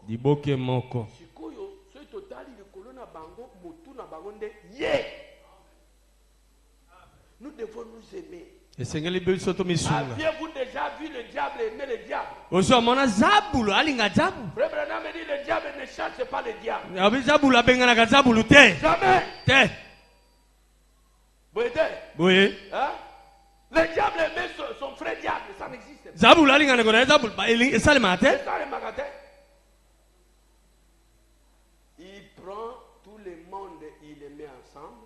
Diboke moko. Sikoyo, ce total il colonna bango, motu na bangonde, ye. Nous devons nous aimer. Aviez-vous déjà vu le diable aimer le diable? Frère Branham dit le diable ne cherche pas le diable. Jamais. Oui. Hein? Le diable aimait son frère diable, ça n'existe pas. Il prend tout le monde et il les met ensemble.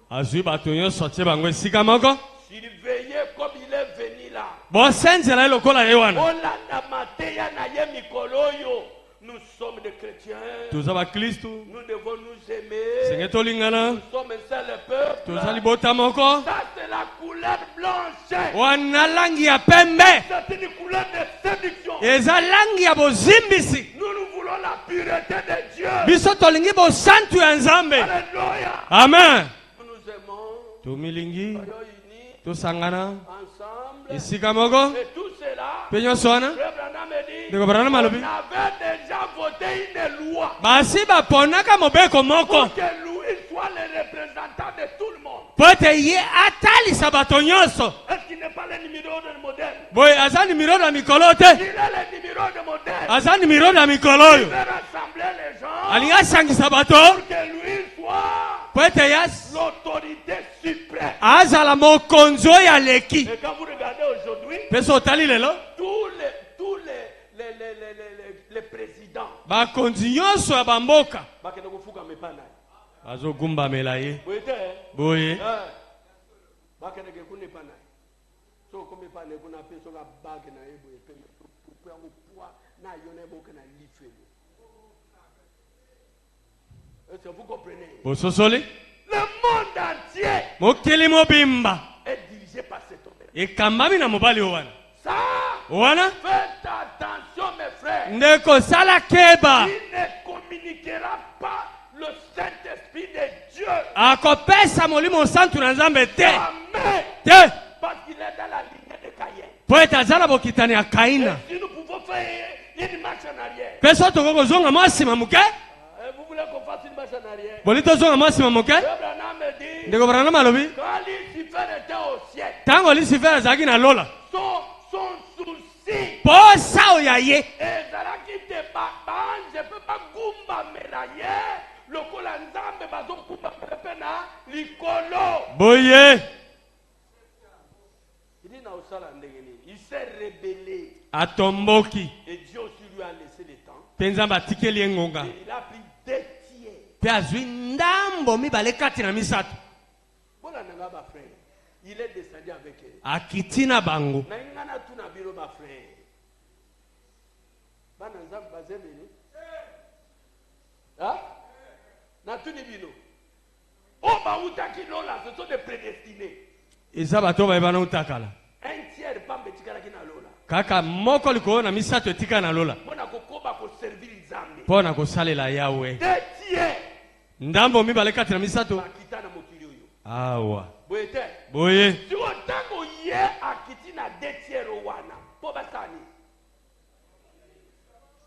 Surveillez comme il est venu là. Nous sommes des chrétiens. Nous devons nous aimer. Nous sommes un seul peuple. Ça c'est la couleur blanche. C'est une couleur de séduction. Nous voulons la pureté de Dieu. Alléluia. Amen. Nous nous aimons. Tosangana ensemble. Isika moko. Et tout cela. Penyo soana. On avait déjà voté une loi. Basi ba ponaka mobeko moko. Pour que lui soit le représentant de tout le monde. Pote ye atali sabato nyonso. Est-ce qu'il n'est pas le numéro de modèle? Boy aza numéro da mikolo te. Il est le numéro de modèle. Aza numéro da mikolo yo. Il veut rassembler les gens. Alinga sangi sabato. Pour que lui soit Pote yas l'autorité suprême. Aza la mokonzo ya leki. Et quand vous regardez aujourd'hui, Peso tali lelo. tous les présidents. Ba konzi nyonso ya bamboka. Bakende kufuka mepana. Azo gumba melaye. Boyete. Boye. Bakende kekune pana. So comme pana kuna peso ka bag na ebo epe pour poids na yone boka na life. Est-ce que vous comprenez? Bososoli. Le monde entier Mokeli mobimba. est dirigé par cet homme. E kambami na mobali wana. Ça, Wana? faites attention mes frères. Ndeko sala keba. Il ne communiquera pas le Saint-Esprit de Dieu. Akopesa molimo santu na nzambe te. Amen. Te. Parce qu'il est dans la lignée de Caïn. Po etazala bokitani ya Kaina. Et si nous pouvons faire une marche en arrière. Peso tokoko zonga mwasima muke? Vous voulez qu'on fasse une marche en arrière? Bolito zonga mwasima muke? Abraham me dit, Ndeko Branham alobi. quand Lucifer était au ciel, Tango Lucifer azaki na lola. son souci, Po sao ya ye. et Zalaki te baban, je peux pas gumba melaye, le kolanzambe bazo gumba pena, likolo. Boye. Il dit na osala ndengeni, il s'est rébellé. Atomboki. Et Dieu aussi lui a laissé le temps. Penzamba tikeli engonga. Et il a pris 2 tiers. Pe azwi ndambo mibale kati na misato. Voilà nanga ba frère. Il est descendu avec eux. Akitina bango. Na ingana tu na biro ba frère. Bana nzambe bazemeni. Ah? Na tu ni bino. Oh ba utaki lola, ce sont des prédestinés. Eza bato bayebana utakala. 1 tiers pambe tikala kina lola. Kaka moko likolo na misato etika na lola. Bona kokoba ko servir nzambe. Pona kosalela yawe. 2 tiers. Ndambo mibale kati na misato. Bakita na mokili oyo. Awa. Boyete. Boye. Si otango ye akiti na 2 tiers wana. Po basani.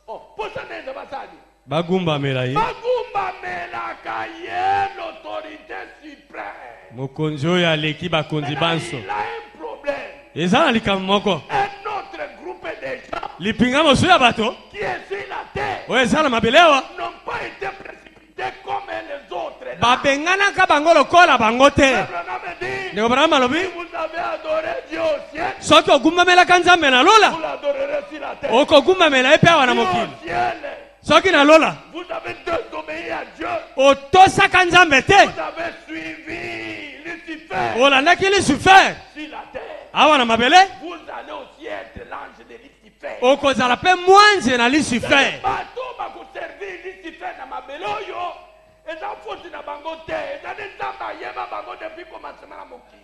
Oh, po saneza basani. Bagumba melaye. Bagumba melaka ye l'autorité suprême. Mokonzo ya leki bakonzi banso. Il a un problème. Eza na likambo moko. Un autre groupe de gens Lipinga mosu ya bato. qui est sur la terre Oyo eza na mabelewa. n'ont pas été précipités comme les autres. Là. Babenganaka bango lokola bango te. Abraham dit, Ndeko Branham alobi. si vous avez adoré Dieu au ciel, Soki ogumbamelaka nzambe na vous lola. l'adorerez sur la terre. Okogumamela ye pe awa na Dieu mokili. au ciel, Soki na lola. vous avez désobéi à Dieu. Otosaka nzambe te. Vous avez suivi Lucifer Olandaki Lucifer. sur la terre. Awa na mabele. Vous allez aussi être l'ange de Lucifer. Okozala pe mwanze na Lucifer. Bato bakoservir Lucifer na mabele oyo eza foti na bango te eza nde nzambe ayeba bango depuis commencement na mokili.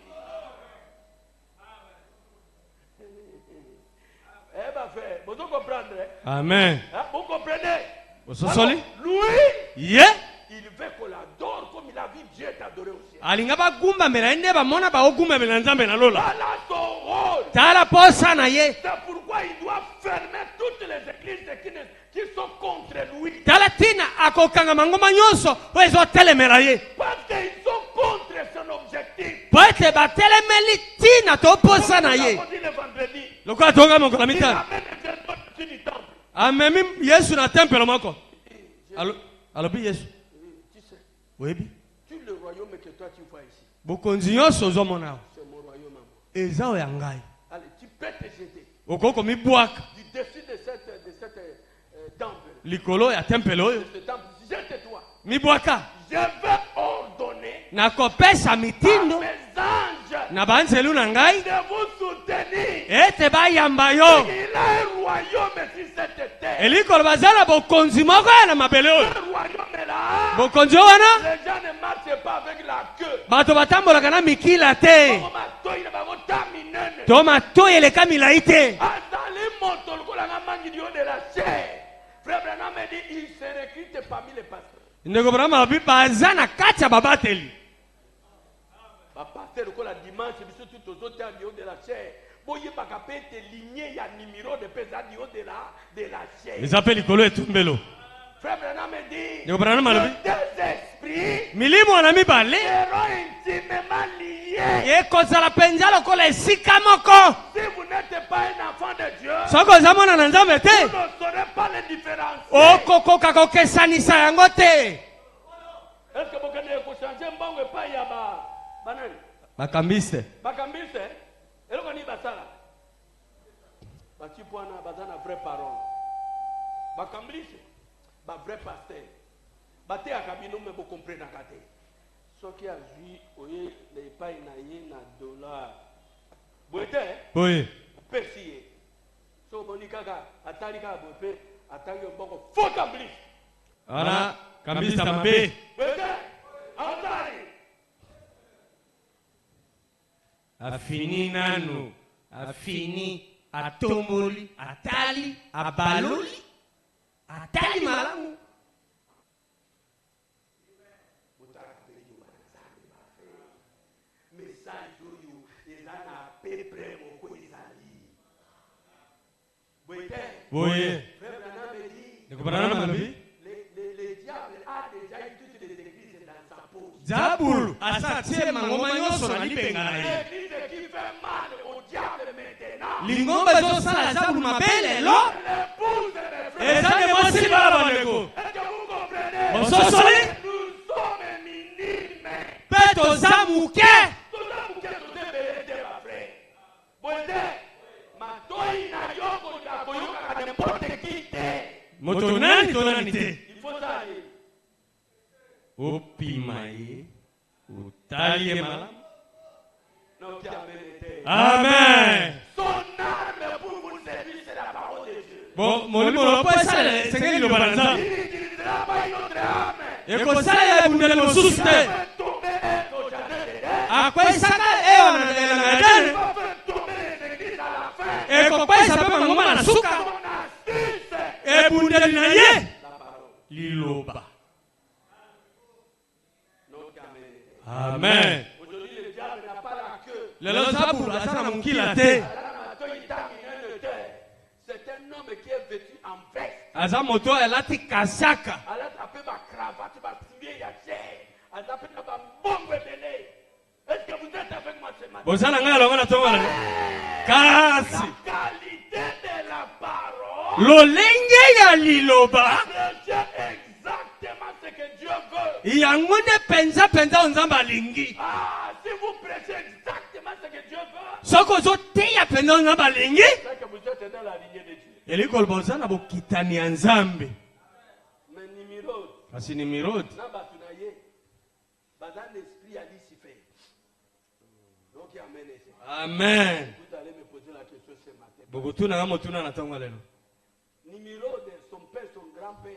Eh ba frère, vous comprenez? Amen. Vous comprenez? Ososoli. Lui, Ye. il veut qu'on l'adore comme il a vu Dieu t'adorer aussi. Alinga bagumbamela ye nde bamona baogumamela nzambe na lola. Voilà son rôle. Tala posa na ye. C'est pourquoi il doit fermer toutes les églises qui sont contre lui. Talatina akokanga mangoma nyonso wezo telemela ye. Parce qu'ils sont contre son objectif. Poete ba telemeli tina to posa na ye. Le vendredi. Lokola tonga moko la mita. Amen. Amemi Yesu na temple moko. Alors bi Yesu. Tu sais. Oui bi. Tout le royaume que toi tu vois ici. Bokonzi nyonso zo mona. C'est mon royaume. Ezao ya ngai. Allez, tu peux te jeter. Okoko mi bwaka. Du dessus de cette temple. Likolo ya temple oyo. De ce temple, jette-toi. Mi bwaka. Je vais ordonner Na kopesa mitindo. à mes anges Na banzelu na ngai. de vous soutenir. Ete ba yamba yo. Il a un royaume sur cette terre. Elikolo bazala bokonzi moko na mabele oyo. Ce royaume là. Bokonzi wana. Les gens ne marchent pas avec la queue. Bato batambolaka na mikila te. Toma to matoyi eleka milai te. Frère Branham dit il se recrute parmi les pasteurs. Ndeko Branham abi baza na kati ya babateli. Pasteur ko la dimanche biso tout autour à de la chair. Boye bakapete ligné ya numéro de pesa dio de la chair. Ils appellent likolo etumbelo. Frère Branham dit Ndeko Branham alobi deux esprits milimo na mibale seront intimement liés. ekozala penza lokola esika moko. Si vous n'êtes pas un enfant de Dieu, Soko oza mwana na Nzambe te. vous ne saurez pas les différences. Okokoka kokesanisa yango te. Est-ce que vous avez changé mbongo pa ya banani? Bakambiste. Bakambiste. Eloko ni basala. Bati pwana bazana vraie parole. Bakambiste. Ba vrai pasteur. Bate akabino me bo comprendre kate. Soki azui oye le pai na ye na dollar. Boete? Oui. Pesiye. So bonika ka atali ka bope atali mbongo fo kambiste. Ana kambista mabe. Boete? Atali. Afini nanu. Afini atomboli atali abaloli atali malamu. Oui. Le diable a déjà eu toutes les églises dans sa peau. Zabulu asatie mangoma nyonso na libenga na ye. L'église qui fait mal au diable maintenant. Lingomba ezosala Zabulu mabele lo. L'épouse des frères. Eza nde mwasi bala bandeko. Est-ce que vous comprenez? Bososoli Nous sommes minimes. mpe toza moke. Tout ça pour que nous devons ma frère. Bonne matoi na yoko na koyoka n'importe qui te. Moto nani to nani te. Il faut ça aller. Opima ye. Utali ye malamu. Non, qui amène été. Amen. Son arme pour vous servir, c'est la parole de Dieu. Bon, molimo lopo esala sengeli loba na Nzambe. Il utilisera pas notre âme. Ekosala ya ebundeli mosusu te. Akwesaka eyo na dene. Ekokwesa mpe mangoma na suka. Ebundeli na ye. Liloba. Amen. Aujourd'hui, le diable n'a pas la queue. Lelo Zabulu aza na mokila te. C'est un homme qui est vêtu en veste. Aza moto elati kasaka. Elle a tapé ma cravate, ma civile à chair. Elle a tapé ma bombe belé. Est-ce que vous êtes avec moi ce matin? Bozana ngai alonga na tongo na kasi. La qualité de la parole. Lolenge ya liloba. C'est exactement ce que Dieu veut. Yango nde penza Nzambe alingi. Ah, si vous prêchez exactement ce que Dieu veut, Soko ozoteya penza Nzambe alingi. c'est que vous êtes dans la lignée de Dieu. Elikoloba oza na bokitani ya Nzambe. Mais numéro, Kasi ni mirodi. na batunaye, bazan l'esprit a dit si fait. Donc il amène ça. Amen. Vous allez me poser la question ce matin. Bokutuna nga motuna na tongo lelo. Numéro de son père, son grand-père,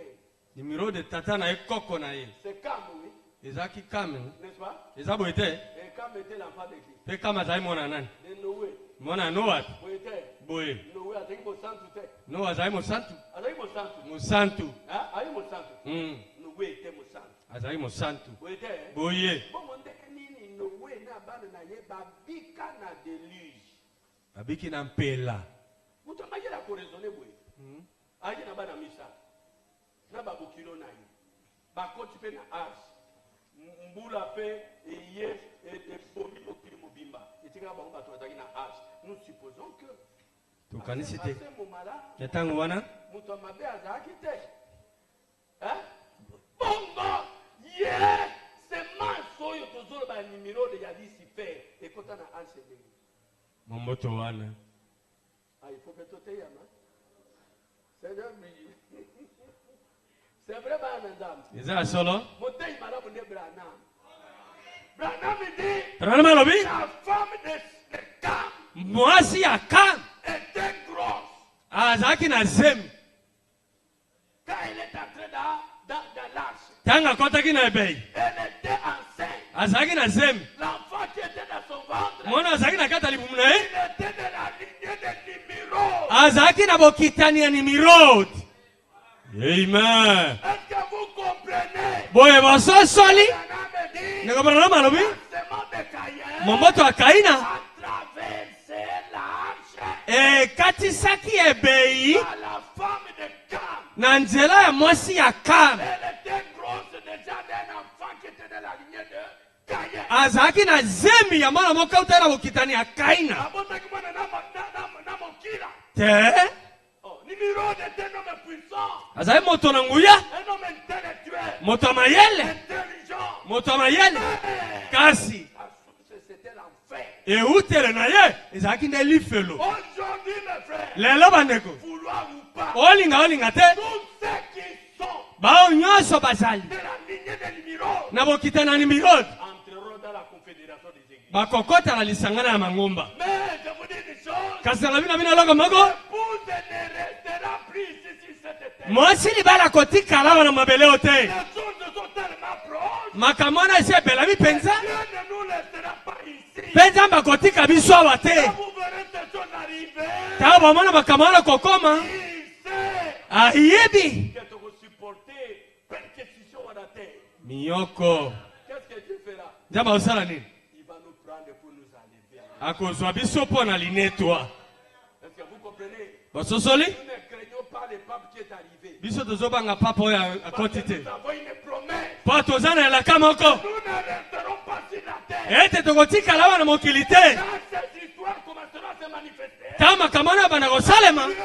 Nimero de tata na ekoko na ye. c'est Cam, oui, Ezaki kame. n'est-ce pas? Eza boye te. Et Cam était l'enfant de qui? Pe kama azali mwana nani? De Noé. Mwana Noa. Oui, était. Boye. Noé a dit mon sang tout est. Noa azali mosantu. A dit mon sang tout. Mosantu. Hein? A dit mon sang tout. Noé était mon sang. Azali mosantu. Oui, était. Boye. Bon, mon déclini, Noé n'a pas de naïe, babika na déluge. Babiki na mpela. Vous t'avez la raisonner, oui. A dit n'a pas de misa. na babokilo na ye bakoti mpe na age mbula mpe eye ebomi mokili mobimba etikaka bango bato bazalaki na age. Nous supposons que tokanisi te ase momala na ntango wana moto mabe azalaki te bongo ye semence oyo tozoloba ya nimero de ya Lucifer ekota na age ndenge momboto wana il faut que tout ait c'est vrai, madame. eza solo Motei malamu ne Branham. Branham dit Branham alobi la femme de Cam mwasi ya Kam était grosse. azalaki na zemi Quand elle est entrée dans l'arche, ntango akotaki na ebei elle était enceinte. azalaki na zemi L'enfant qui était dans son ventre, mwana azalaki na kati ya libumu na ye il était de la lignée de Nimrod. azalaki na bokitani ya Nimirodi. Amen. Est-ce que vous comprenez? Boye basosoli Branham dit ndeko Branham alobi la semence de Caïn momboto ya Kaina a traversé l'arche ekatisaki ebei à la femme de Cam. na nzela ya mwasi ya Kam. Elle était grosse déjà d'un enfant qui était de la lignée de Caïn. azalaki na zemi ya mwana moko auta na bokitani ya Kaina Abotaki mwana na mokila. te Nimrod était un homme puissant, azali moto na nguya un homme intellectuel, moto ya mayele intelligent. moto ya mayele kasi C'était l'enfer. eutele na ye ezalaki nde lifelo. Aujourd'hui, mes frères, lelo bandeko vouloir ou pas, olinga te tous ceux qui sont bao nyonso bazali de la lignée de Nimrod na bokitani ya Nimirodi entreront dans la confédération des églises. bakokota na lisangana ya mangomba. Mais je vous dis une chose, kasi nalobi na bino eloko moko l'épouse ne restera plus ici sur cette terre. mwasi libala kotikala wana mabele o te Les choses sont tellement proches, makambo wana esi ebelami mpenza Dieu ne nous laissera pas ici. mpe nzambe akotika biso awa te. Quand vous verrez ces choses arriver, ntango bomona makambo wana kokoma il sait ayebi que tu vas supporter persécution à la terre. miyoko. Qu'est-ce que Dieu fera? nzambe akosala nini? Il va nous prendre pour nous enlever. akozwa biso mpo na linetwa. Est-ce que vous comprenez? bososoli Nous ne craignons pas le pape qui est arrivé. biso tozobanga papa oyo Parce akoti que te nous avons une promesse. mpo toza na elaka moko Nous ne resterons pas sur la terre. ete tokotikala wana mokili te. Quand cette histoire commencera à se manifester, ntango makambo wana banda kosalema Dieu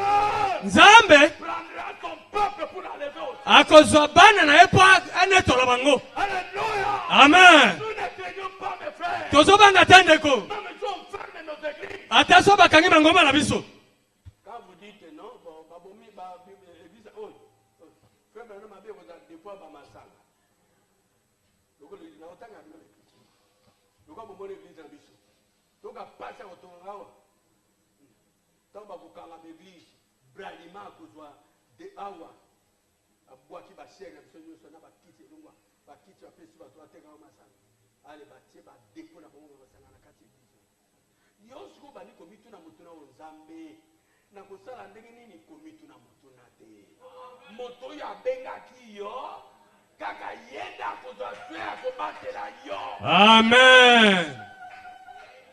nzambe prendra son peuple pour l'enlever aussi. akozwa bana na ye mpo anetola bango. Alléluia. amen. Nous ne craignons pas, mes frères. tozobanga te ndeko Même si on ferme nos églises. ata so bakangi bangomba na biso. Quand vous dites non, bon, babomi, église, oh, frère Branham a bien des fois, bamasanga. Donc, il y a autant à l'église. Donc, on va l'église en biso. Donc, on passe à autour de là. Tant que vous avez l'église, Branham a besoin de awa. A boire qui va cher, absolument, ça n'a pas quitté le mois. Va quitter, va faire, va toi, t'es grand masanga. Allez, va tirer, va décoller, va faire, va faire, va faire. Yosiko bali komitu na mutuna onzambe na kosala ndenge nini komitu na mutuna te moto ya benga kiyo kaka yenda kozwa swe akobatela yo. amen.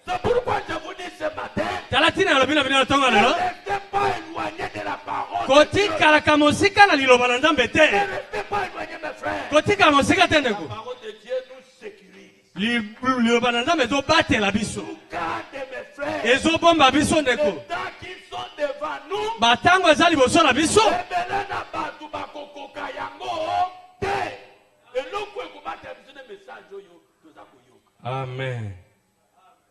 C'est pourquoi je vous dis ce matin, tala tina alobi na bino na ntongo ne lelo restez pas éloigné de la parole. kotikalaka mosika na liloba na nzambe Ne te. restez pas éloigné, mes frères. kotikala mosika te La ndeko parole de Dieu nous sécurise. liloba na nzambe ezobatela biso Nous garde, mes frères. ezobomba biso Les ndeko. temps qui sont devant nous, batango eza liboso na biso ebele na bato bakokoka yango te. Eloko ekobatela biso na message oyo toza koyoka. amen.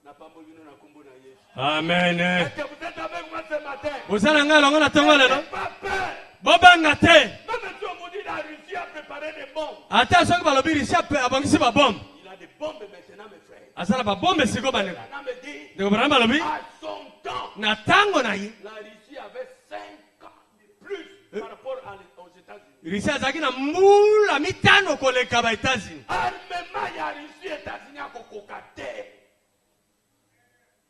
Na pamboli bino na kombo na Yesu. amen. Est-ce que vous êtes avec moi ce matin? oza na ngai alongo na ntongo lelo N'ayez pas peur. bobanga te. Même si on vous dit la Russie a préparé des bombes, ata soki balobi risi abongisi babombe il a des bombes maintenant, mes frères. aza na babombe siko bandeko. Branham me dit, ndeko Branham balobi à son temps, na ntango na ye la Russie avait 5 ans de plus par rapport aux États-Unis. risi azalaki na mbula mitano koleka ba Etats-Unis. Armement ya Russie, États-Unis a kokoka te.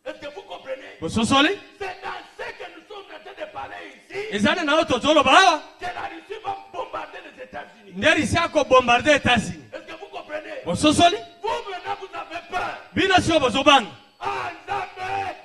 Est-ce que vous comprenez? bososoli C'est dans ce que nous sommes en train de parler ici ezali na oyo tozoloba awa que la Russie va bombarder les États-Unis. nde risi akobombarde Etats-Unis. Est-ce que vous comprenez? bososoli Vous maintenant vous avez peur. bino sio bozobanga. Ah, Zambé!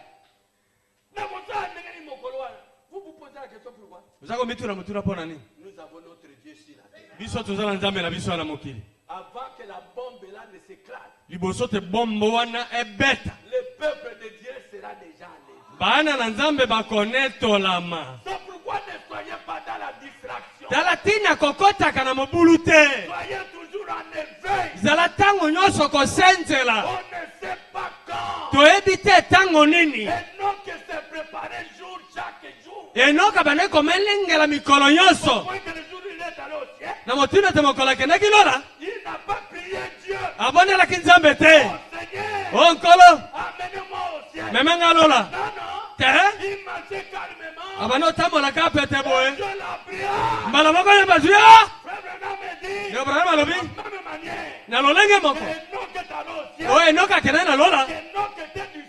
Vous vous posez la question pourquoi? oza komituna motuna mpo na nini? Nous avons notre Dieu sur la terre. Biso tozala nzambe na biso na mokili. Avant que la bombe là ne s'éclate, Liboso te bombo wana ebeta. le peuple de Dieu sera déjà enlevé. Bana na nzambe bakonetolama. C'est pourquoi ne soyez pas dans la distraction. Talatina kokota kana mobulu te. Soyez toujours en éveil. Zala tango nyonso kosenzela. On ne sait pas quand. Toyebi te tango nini. Et non que c'est préparé jour chaque jour. Enoka bane komelengela mikolo nyonso. Au point que le jour il est allé au ciel, Na motina te mokola kendaki lola. il n'a pas prié Dieu. Abonelaki nzambe te. Oh Seigneur, O nkolo. amenez-moi au ciel. Memenga lola. Non, non. Te. Il marchait calmement. Abane otambolaka pete boye. Dieu l'a prié. Mbala moko ya bazuya. Frère Branham me dit, Yo Branham alobi. de la même manière, Na lolenge moko. que Enoch est allé au ciel, O enoka kena na lola. que Enoch était du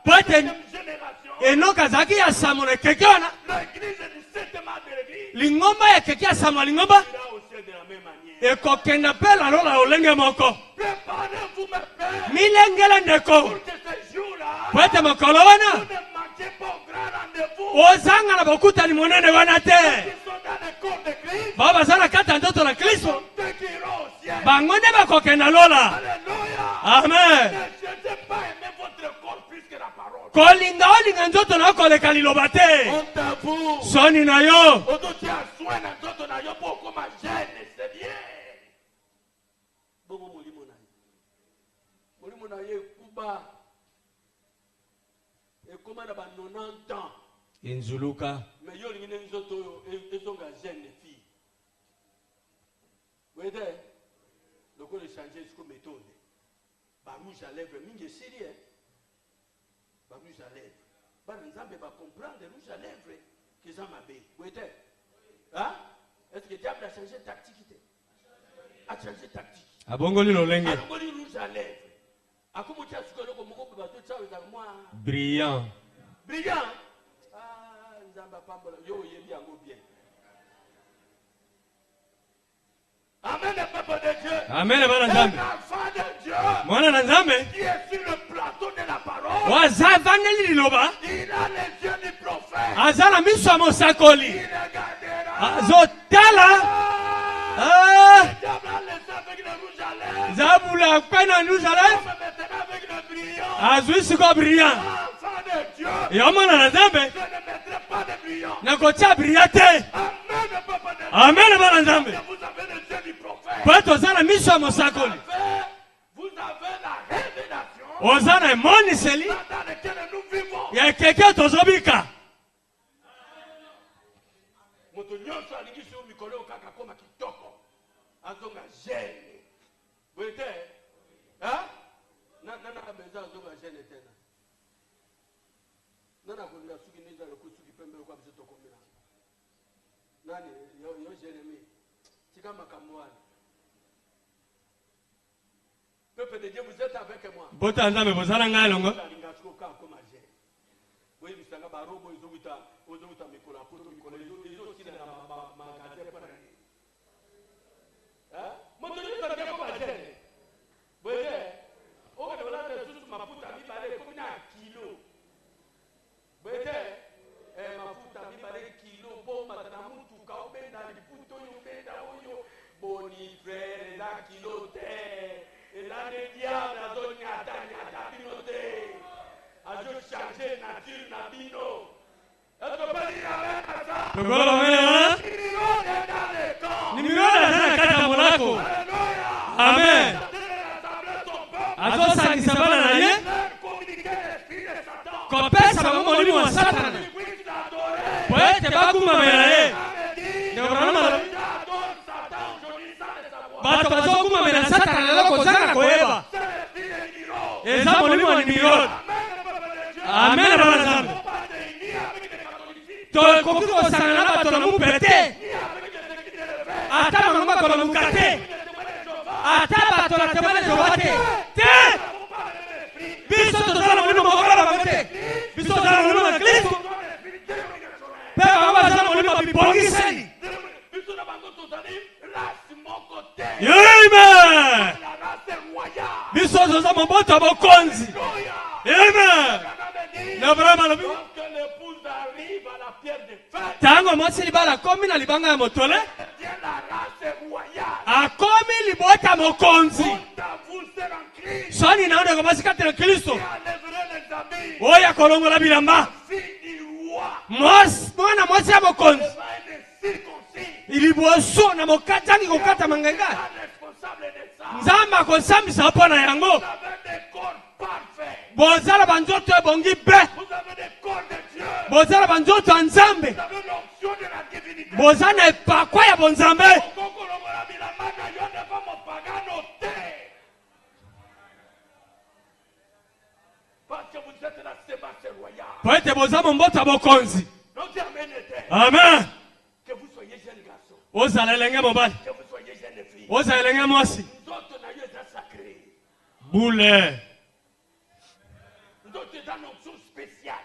Poète. septième génération. Enoka zaki ya samone kekiona. L'église du septième de l'église Lingomba ya keki ya samwa lingomba. ira au ciel de la même manière. Ekokenda pe la lola olenge moko. Préparez-vous, mes frères, Milengela ndeko. pour que ce jour-là, Poete mokolo vous wana. ne manquez pas au grand rendez-vous. Ozanga na bokutani monene wana te. Ils sont dans le corps de Christ. Baba zala kata ndoto na Kristo. Sont ceux qui iront au ciel. Bango nde bakokenda lola. Alléluia. Amen. Ne cherchez pas à aimer votre corps plus que la parole. Kolinga olinga nzoto na koleka liloba te. Honte à vous. Soni na yo. Ototia soin na nzoto na yo po koma jeune, c'est bien. Bongo molimo na ye. Molimo na ye kuba. Ekoma na ba 90 ans. Inzuluka. Mais yo lingine nzoto yo ezonga jeune fille. Wede. Loko le changer jusqu'au méthode. Ba rouge à lèvres mingi sérieux. Ba rouge à lèvres. Ba nzambe ba comprendre rouge à lèvres que ça m'a bé. Wede. Hein? Est-ce que diable a changé tactique? A changé tactique. Abongoli lolenge. Abongoli rouge à lèvres. Akomutia sukolo ko moko ba to tsawe za moi. Brillant. Brillant. Ah, nzamba pambola yo yebi yango bien. Amen, le peuple de Dieu. Amen bana Un nzambe. enfant de Dieu Mwana na nzambe. qui est sur le plateau de la parole. Wazavangeli liloba. Il a les yeux du prophète. Azala miso ya mosakoli. Il regardera. Azotala. Le Ah. diable a laissé avec le rouge à lèvres. Zabula kwena nuzala. Comme maintenant avec le brillant. Azwi siko brillant. Enfant de Dieu. Yo mwana na nzambe. Je ne mettrai pas de brillant. Nakotia brillant te. Amen, le peuple de Dieu. Amen bana nzambe. Vous avez les yeux du prophète. Po tozala miso ya mosakoli. Vous avez la révélation Oza na emoniseli dans laquelle nous vivons. ya keke tozobika. Moto nyonso alingi so mikolo kaka koma kitoko. Azonga jeune. Wete? Hein? Na beza azonga jeune tena. Nana kulinga suki niza lokusuki pembe kwa biso komela. Nani yo Jérémie. Tika makamwani. Peuple de Dieu, vous êtes avec moi. Bota nzambe bozala ngai longo. Alinga suko kaka koma jeune. Oui, bisanga barobo izobuta mikolo apoto mikolo izo kina na magasin pour aller. Hein? Moto ni ta bien koma jeune. Wete? O ka dola te susu mafuta mi bale komi na kilo. Wete? Mafuta mi bale kilo po matana mutu ka obenda liputo yo benda oyo boni frère na kilo te. Ela ne diable azonya atanya bino te. Ajo changer nature na bino. Est-ce pas dire amen à ça? Tokolo mena. Numéro est dans les camps. Nimiro na sana kata molako. Alléluia. Amen. Azo Azosangisa bana na ye. Kopesa bango molimo wa satana. Po ete bakumamela ye. Ndio Branham alobi. Bato bazokumamela satana lelo kozanga koyeba. Eza molimo wa nimiro. Amen bana nzambe. Tokoki kosangana na bato na mupete. Ata bango bakola mukate. Ata bato na temane jowate. Te! Biso tozala molimo mokola bango te. Biso tozala molimo na Kristo. Pe bango bazala molimo bibongiseli. Amen! Biso tozala moboto ya bokonzi. Amen! Na Branham alobi. Tango mwasi libala komi na libanga ya motole. libota mokonzi. Honte à vous, c'est en Christ. Soni naona kama sikati na Kristo. Qui enlèverait les habits. Oya kolongola bilamba. Fille du roi. Mwana mwasi ya mokonzi. Le vin est circoncis. Iliboso na mokatangi kokata mangenga. Responsable de ça. Nzamba kosambisa hapo na yango. Vous avez des corps parfaits. Bozala banzoto ebongi be. Vous avez des corps de Dieu. Bozala banzoto ya Nzambe. Vous avez l'onction de la divinité. Bozana epakwa ya bonzambe. Parce que vous êtes la sémence royale. Po ete bozama mboto ya bokonzi. Donc amen était. Amen. Que vous soyez jeune garçon. Ozala elenge mobali. Que vous soyez jeune fille. Ozala elenge mwasi. Nous autres na yo eza sacré. Boule. Nous autres eza une onction spéciale.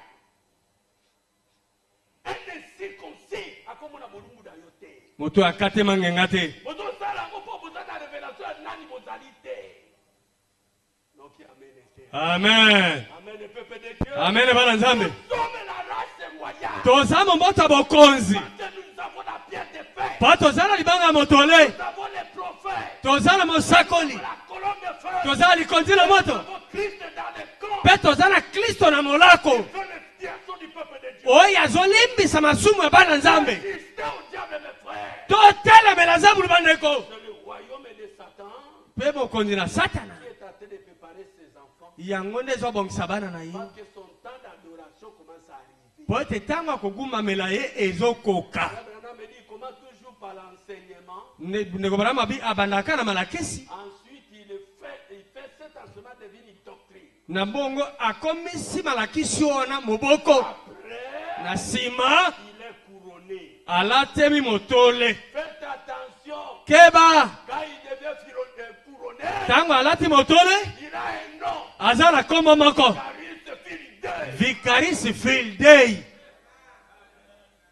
Un incirconcis akomona bolungu na yo te. Moto akate mangenga te. Bozosala yango mpo bozana révélation ya nani bozali te. Donc amen était. Amen. Amen le peuple de Dieu. Amen bana Nzambe. Nous sommes la race royale. Tozama mboto ya bokonzi. Parce que nous avons la pierre de fer. Pa tozala libanga ya motole. Nous avons les prophètes. Tozala mosakoli. La colonne de feu. Tozala likondi na moto. Nous avons Christ dans les camps. Pe tozala Kristo na molako. Fait l'expiation du peuple de Dieu. Oyo azolimbisa masumu ya bana Nzambe. Résistez au diable, mes frères. Totelemela Nzambe bandeko. C'est le royaume de Satan Pe bokonzi na Satana. qui est en train de préparer ses enfants. Yango nde ezobongisa bana na ye. Parce que son temps d'adoration commence à arriver. Po ete ntango akogumamela ye ezokoka. Abraham me dit, il commence toujours par l'enseignement. Ndeko Branham abi abandaka na malakisi. Ensuite, il fait cet enseignement devient une doctrine. Na bongo akomisi malakisi wana moboko. Après, Na nsima il est couronné. alatemi motole. Faites attention. Keba Quand il devient couronné, ntango alati motole il a un nom. aza na kombo moko. Caris Fildé. Vicaris Fildei.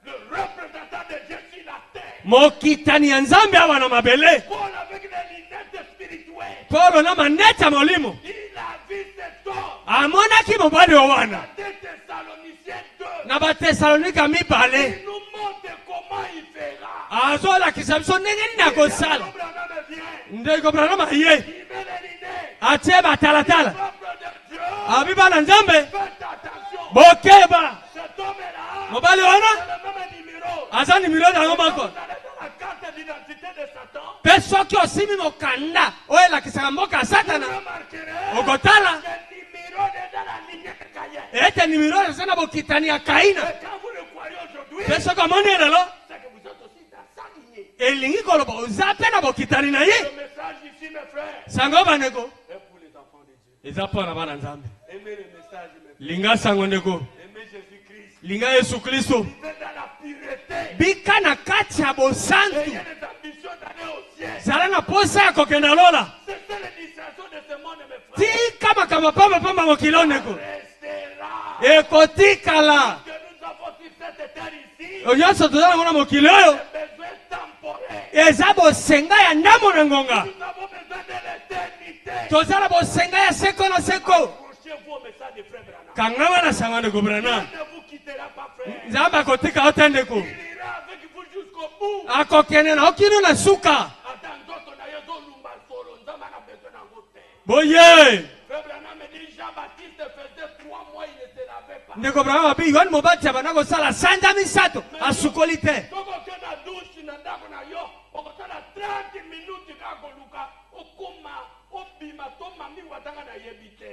Le représentant de Dieu sur la terre. Mokitani ya Nzambe awa na mabele. Paul avec les lunettes spirituelles. Paulo na maneti ya molimo. Il a vu cet homme. Amonaki mobali wa wana. Des Thessaloniciens 2. Na batesalonika mibale. Il nous montre comment il fera. Azolakisa biso ndenge nini akosala. Abraham vient. Ndeko Branham aye. Il met les lunettes. atie batalatala. Peuple de Dieu. Abiba na Nzambe. Faites attention. Bokeba. Cet homme-là. Mobali wana C'est le même numéro. aza nimero nango moko. Vous allez dans la carte d'identité de Satan. Pe soki osimi mokanda oyo elakisaka mboka ya Satana Vous remarquerez. okotala Le numéro est dans la lignée de Caïn. ete nimero eza na bokitani ya Kaina. Et quand vous le croyez aujourd'hui, Pe soki omoni lelo c'est que vous êtes aussi dans sa lignée. elingi koloba oza mpe na bokitani na ye. Le message ici, mes frères, Sango bandeko est pour les enfants de Dieu. eza mpo na bana Nzambe. Aimez le message, mes frères. Linga sango ndeko, Aimez Jésus-Christ. linga Yesu Kristo. Vivez dans la pureté. Bika na kati ya bosantu. Ayez des ambitions d'aller au ciel. Zala na posa ya kokenda lola. C'est ça l'administration de ce monde, mes frères. Tika makambo pamba mokili ndeko. Restez là. Ekotikala. Que nous avons sur cette terre ici. Nyonso toza nango na mokili oyo Des besoins temporaires. eza bosenga ya ndambo na ngonga. Nous avons besoin de l'éternité. Toza na bosenga ya seko na seko. Accrochez-vous au message de frère Branham. Kangama na sango ndeko Branham. Dieu ne vous quittera pas, frère. Nzambe akotika yo te ndeko. Il ira avec vous jusqu'au bout. Akokende na okino na suka. Attends, d'autres n'ayez d'olumba solo. Nzambe a besoin d'un côté. Boye. Frère Branham me dit, Jean-Baptiste faisait 3 mois, il ne se lavait pas. Ndeko Branham abi Yohane Mobati abanda kosala sanja misato asukoli te. Donc, aucun na douche, na ndako na yo. Okosala 30 minutes kaka koluka. Okoma, obima, to mami watanga na yebi te.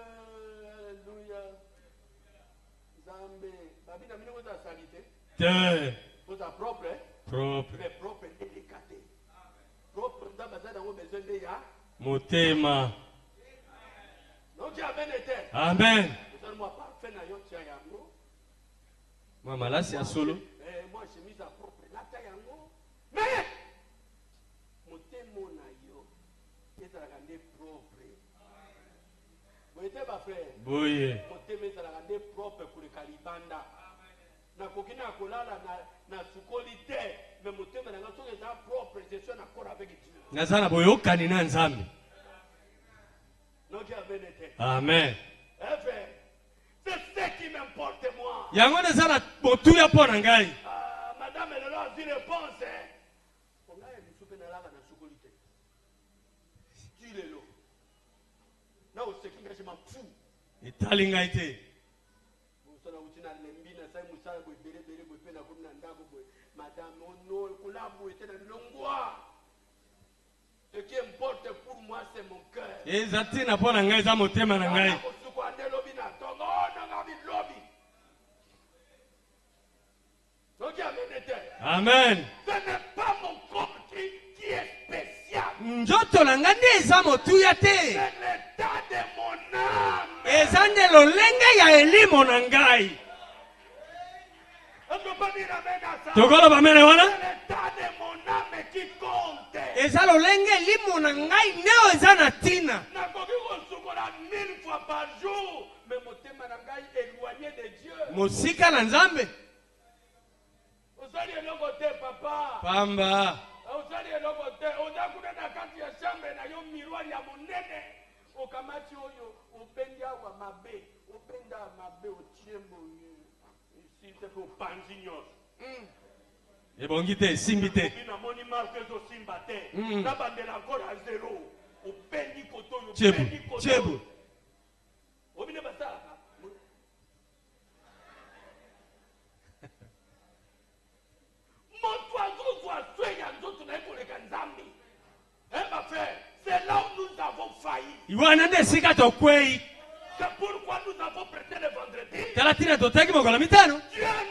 Alléluia. Nzambe. Babi na mino koza salite. Te. Koza propre, hein? Propre. Mais propre délicaté. Propre, nzambe aza nango besoin de ya. Motema. Donc, tu as bien été. Amen. Donne-moi parfait na yo, tia yango. Mama lasi ya solo. Moi, chemise à propre. La taille yango. Mais, motemo na yo, ezalaka nde propre. Boyete ba frère. Boye. Motemo ezalaka nde propre koleka libanda. Nakoki na kolala na sukoli te. Mais motemo na nga soki eza propre, je suis en accord avec Dieu. Naza na boyokani na Nzambe. Donc, tu as bien été. Amen. Eh frère, c'est ce qui m'importe moi. Yango naza na motuya mpo na ngai. Madame, elle a dit réponse. On a une soupe dans la Kaka na sukolite. Tu le lo. Na osekinga je m'en fous. Italinga ite. Musana utina lembina sai musala bo bere bo pena ko na ndako bo. Madame ono kulabu ete na longwa. Ce qui importe pour moi c'est mon cœur. Ezati na pona ngai za motema na ngai. Amen. Ce n'est pas mon corps qui est spécial. Njoto na ngai eza motuya te. C'est l'état de mon âme. Eza nde lolenge ya elimo na ngai. Est-ce qu'on peut dire amen à ça? Tokolo bamene wana? C'est l'état de mon âme qui compte. Eza lolenge elimo na ngai neo eza na tina. Nakoki kosukola 1000 fois par jour, mais motema na ngai éloigné de Dieu. Mosika na Nzambe. Osali eloko te papa. Pamba. Osali eloko te. Odakuna na kati ya chambre na yo miroir ya monene. Okamati oyo opendi awa mabe. Openda mabe otiembo. Ici c'est pour panzinyo. Ebongi te, simbi te. Bina moni marque zo simba te. Na bandela encore à zéro. Opendi koto yo. Chebu, chebu. Obine basa. C'est là où nous avons failli. C'est pourquoi nous avons prêté le vendredi. Dieu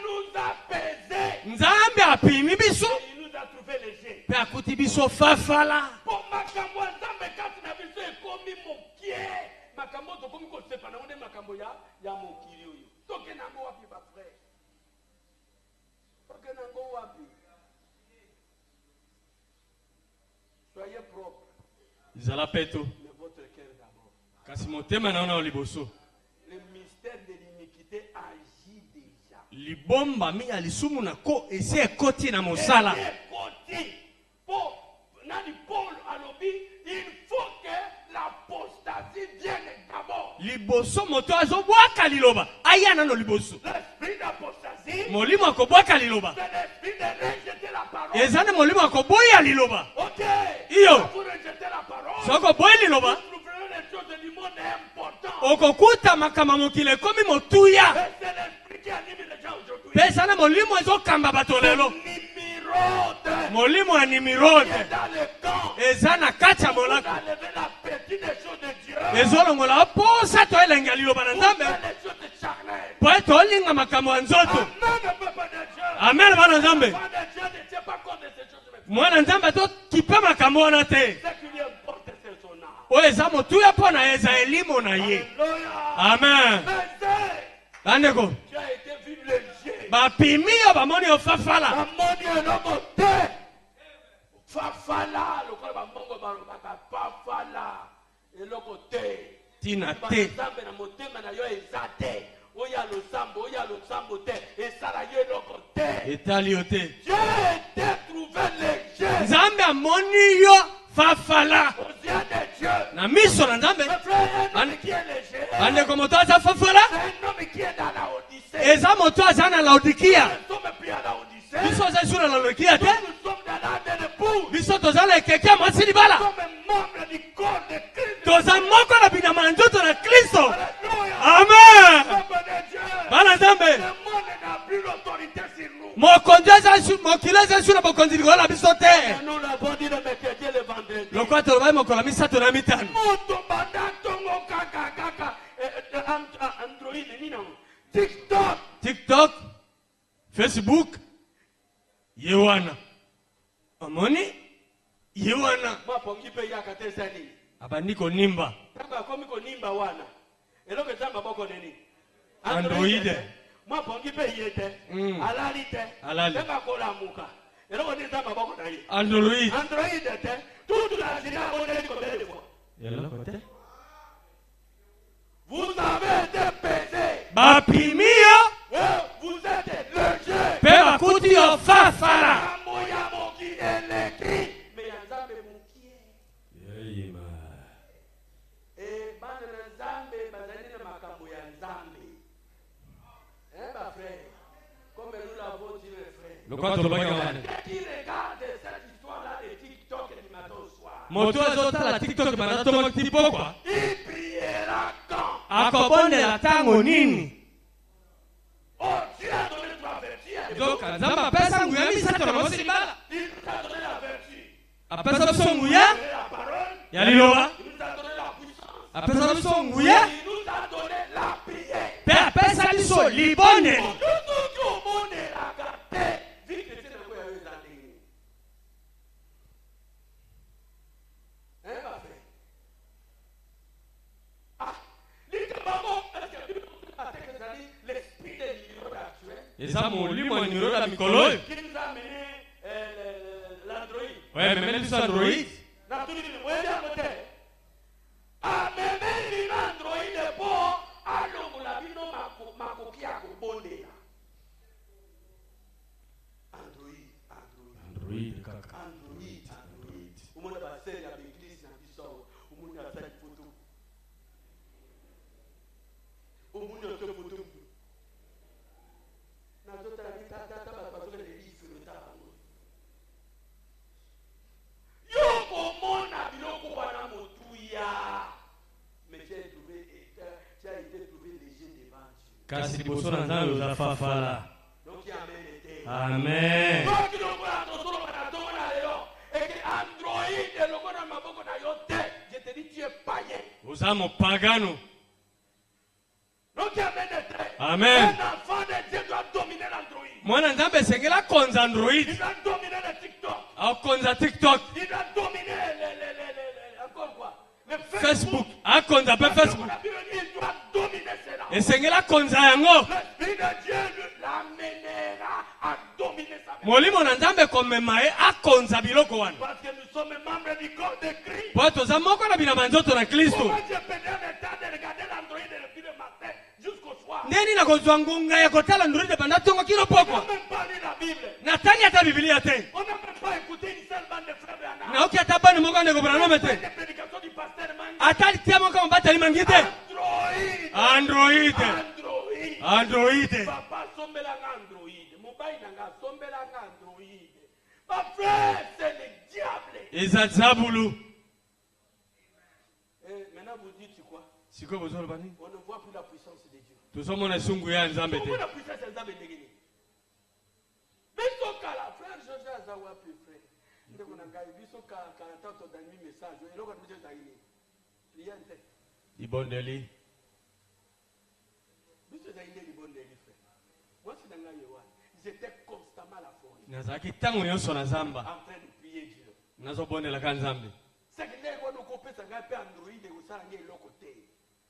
nous a pesé. Il nous a trouvé léger. Pour makambo nzambe kati na biso ekomi mokie. Makambo tokomi kosepa na ngone makambo ya mokili oyo. Toke nango wapi ba frère? Toke nango wapi? Soyez propre. Izala peto. Mais votre cœur d'abord. Kasi motema na ona oliboso. Le mystère de l'iniquité agit déjà. Libomba mi alisumu na ko ese ekoti na mosala. Paul alobi, il faut que l'apostasie vienne d'abord. Liboso moto azobwaka liloba. Aya nano liboso. L'esprit d'apostasie. Molimo akobwaka liloba. C'est l'esprit de rejeter la parole. Ezane molimo akoboya liloba. Ok. Iyo. Vous rejetez la parole. Soko boya liloba. Vous trouverez les choses du monde importantes. Okokuta makama mokile komi motuya. Et c'est l'esprit qui anime les gens aujourd'hui. Pesa na molimo ezokamba bato lelo. Nimirode. Molimo ya Nimirode. Qui est dans le camp. Ezana kacha Vous molako. enlevez l'appétit des choses de Dieu. Ezolongola posa to elenga liloba na Vous Nzambe. faites les choses de charnel. Po etolinga makambo ya nzoto. Amen, peuple de Dieu. Amen bana Nzambe. Peuple de Dieu ne tient pas compte de ces choses. Mais Mwana Nzambe to kipe makambo wana te. ce qui lui importe, c'est son âme. Oyo eza motuya mpo na eza elimo na ye. Alléluia. Amen. Mais Bandeko. tu as été vu léger. Bapimi yo bamoni yo fafala. Bamoni eloko te. Fafala. Lokola bambongo balobaka fafala. Eloko te. Tina te. Nzambe na motema na yo eza te. Oya losambo te. Esala yo eloko te. Etali yo te. Dieu était trouvé léger. Nzambe amoni yo fafala. Aux yeux de Dieu. Na miso na Nzambe. Mes frères, un homme qui est léger. Bandeko moto aza fafala. C'est un homme qui est dans la Odyssée. Eza moto aza na Laodikia. Nous ne sommes plus à la Odyssée. Biso aza sur na Laodikia te. Nous sommes dans l'âme de l'époux. Biso toza na ekeke ya mwasi libala. Nous sommes membres du corps de Christ. Toza moko na binyama ya nzoto na Kristo. Alléluia. Amen. Peuple de Dieu. Bana Nzambe. Le monde n'a plus l'autorité sur nous. Mokonzi aza sur mokili aza sur na bokonzi likolo na biso te. Et nous l'avons dit le mercredi et le vendredi. Lokola tolobai mokolo misato na mitano. Moto banda tongo kaka. Android nini nango? TikTok. TikTok, Facebook, ye wana. Amoni, ye wana. Mapongi pe yaka te sani. Abandi konimba. Tanga komi konimba wana. Eloko tanga boko nini? Android. Mapongi pe yete. Alali te. Alali. Tanga kola muka. Eloko ni tanga boko na ye. Android. Android te. Toute la zina bonne combien de fois? Yelo kote. Vous avez été pesé. Bapimi yo, Vous êtes léger. pe bakuti yo fafala. Moya moki électrique. Mais Nzambe moki. Yeyima. Bana Nzambe bazali na makambo ya Nzambe. Ba frère. Comme nous l'avons dit les frères. Lokola tolobai wana. Qui regarde cette histoire-là de TikTok et moto azotala TikTok banatongo tipo quoi. Il priera quand? Akobondela tango nini? Oh, Dieu a donné 3 vertus. Donc nzambe apesa nguya misato na mosi libala. Il nous a donné la vertu. Apesa biso nguya La parole. ya liloba. Il nous a donné la puissance. Apesa biso nguya Il nous a donné la prière. pe apesa biso libondeli. Eza molimo ya nimero ya mikolo oyo. Qui nous a amené l'Android. Ouais, memeli biso Android. Na tuni ni mwezi akote. Amemeli l'Android po alongola bino makoki ya kobondela. Android kaka. Android. Umona basere ya l'église na biso. Umona asali photo. Umona asali photo. Kasi liboso na nzambe ozafafala. Amen. Amen. Oza mopagano. Amen. Un enfant de Dieu doit dominer l'Android. Mwana nzambe esengela konza Android. Il doit dominer le TikTok. Akonza TikTok. Il doit dominer encore quoi? Le Facebook. Akonza pe Facebook. Il doit dominer cela. Esengela konza yango. L'Esprit de Dieu l'amènera à dominer sa vie. Molimo na nzambe komema ye akonza biloko wana. Parce que nous sommes membres du corps de Christ. Po toza moko na bilamba nzoto na Kristo. Moi, je peux le temps de regarder l'Android depuis le matin jusqu'au soir. Neni na kozwa ngunga ya kotala Android banda tongo kino On poko. n'a même pas lu la Bible. Natali ata Biblia te. On n'a même pas écouté une seule bande de frères Bernard. Na oki ata bani moko ndeko brano mete. Les prédications du pasteur Mangi. Atali tia moko mbatali mangite. Android. Android. Android. Papa sombela Android. Mobile nanga sombela Android. Ma frère, c'est le diable. Eza zabulu. Maintenant vous dites quoi? Siko bozolo bani? On ne voit plus la puissance de Dieu. Tozomona sungu ya nzambe On te. voit la puissance de Nzambe ndegeni. Biso kala frère Georges Azawa plus frère. Ndeko na ngai biso ka tato dans une message. Eloko na biso zaini. Prière te. Ibondeli. Biso zaini libondeli frère. Moi c'est dans ngai wa. J'étais constamment à la forêt. Nazaki tango nyonso na zamba. En train de prier Dieu. Nazobondela ka nzambe. C'est que ndeko wana kopesa ngai pe Android ekosala ngai eloko te.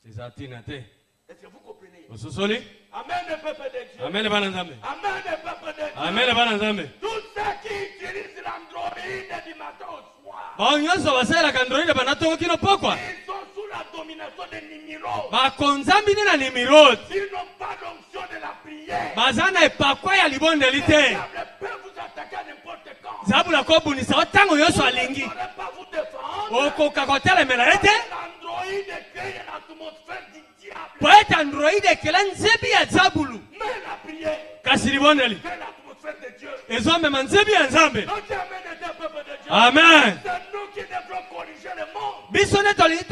Eza tina te. Est-ce que vous comprenez? Ososoli? Amen le peuple de Dieu. Amen bana nzambe. Amen le peuple de Dieu. Amen bana nzambe. Tous ceux qui utilisent l'Android du matin au soir. Bao nyonso basalaka Android banda tongo kino pokwa. Ils sont sous la domination des numéros. Bakonzambi ni na nimero. Ils n'ont pas l'onction de la prière. Baza na epakwa ya libondeli Le te. diable peut vous attaquer à n'importe quand. Zabula kobunisa o tango nyonso Vous alingi. ne pourrez pas vous défendre. Okoka kotelemela ye te. L'Android crée l'atmosphère du diable. Po ete Android ekela nzebi ya zabulu. Mais la prière Kasi libondeli crée l'atmosphère de Dieu. ezomema nzebi ya nzambe. Donc Amen est un peuple de Dieu. Amen. C'est nous qui devrons corriger le monde. Biso nde tolingi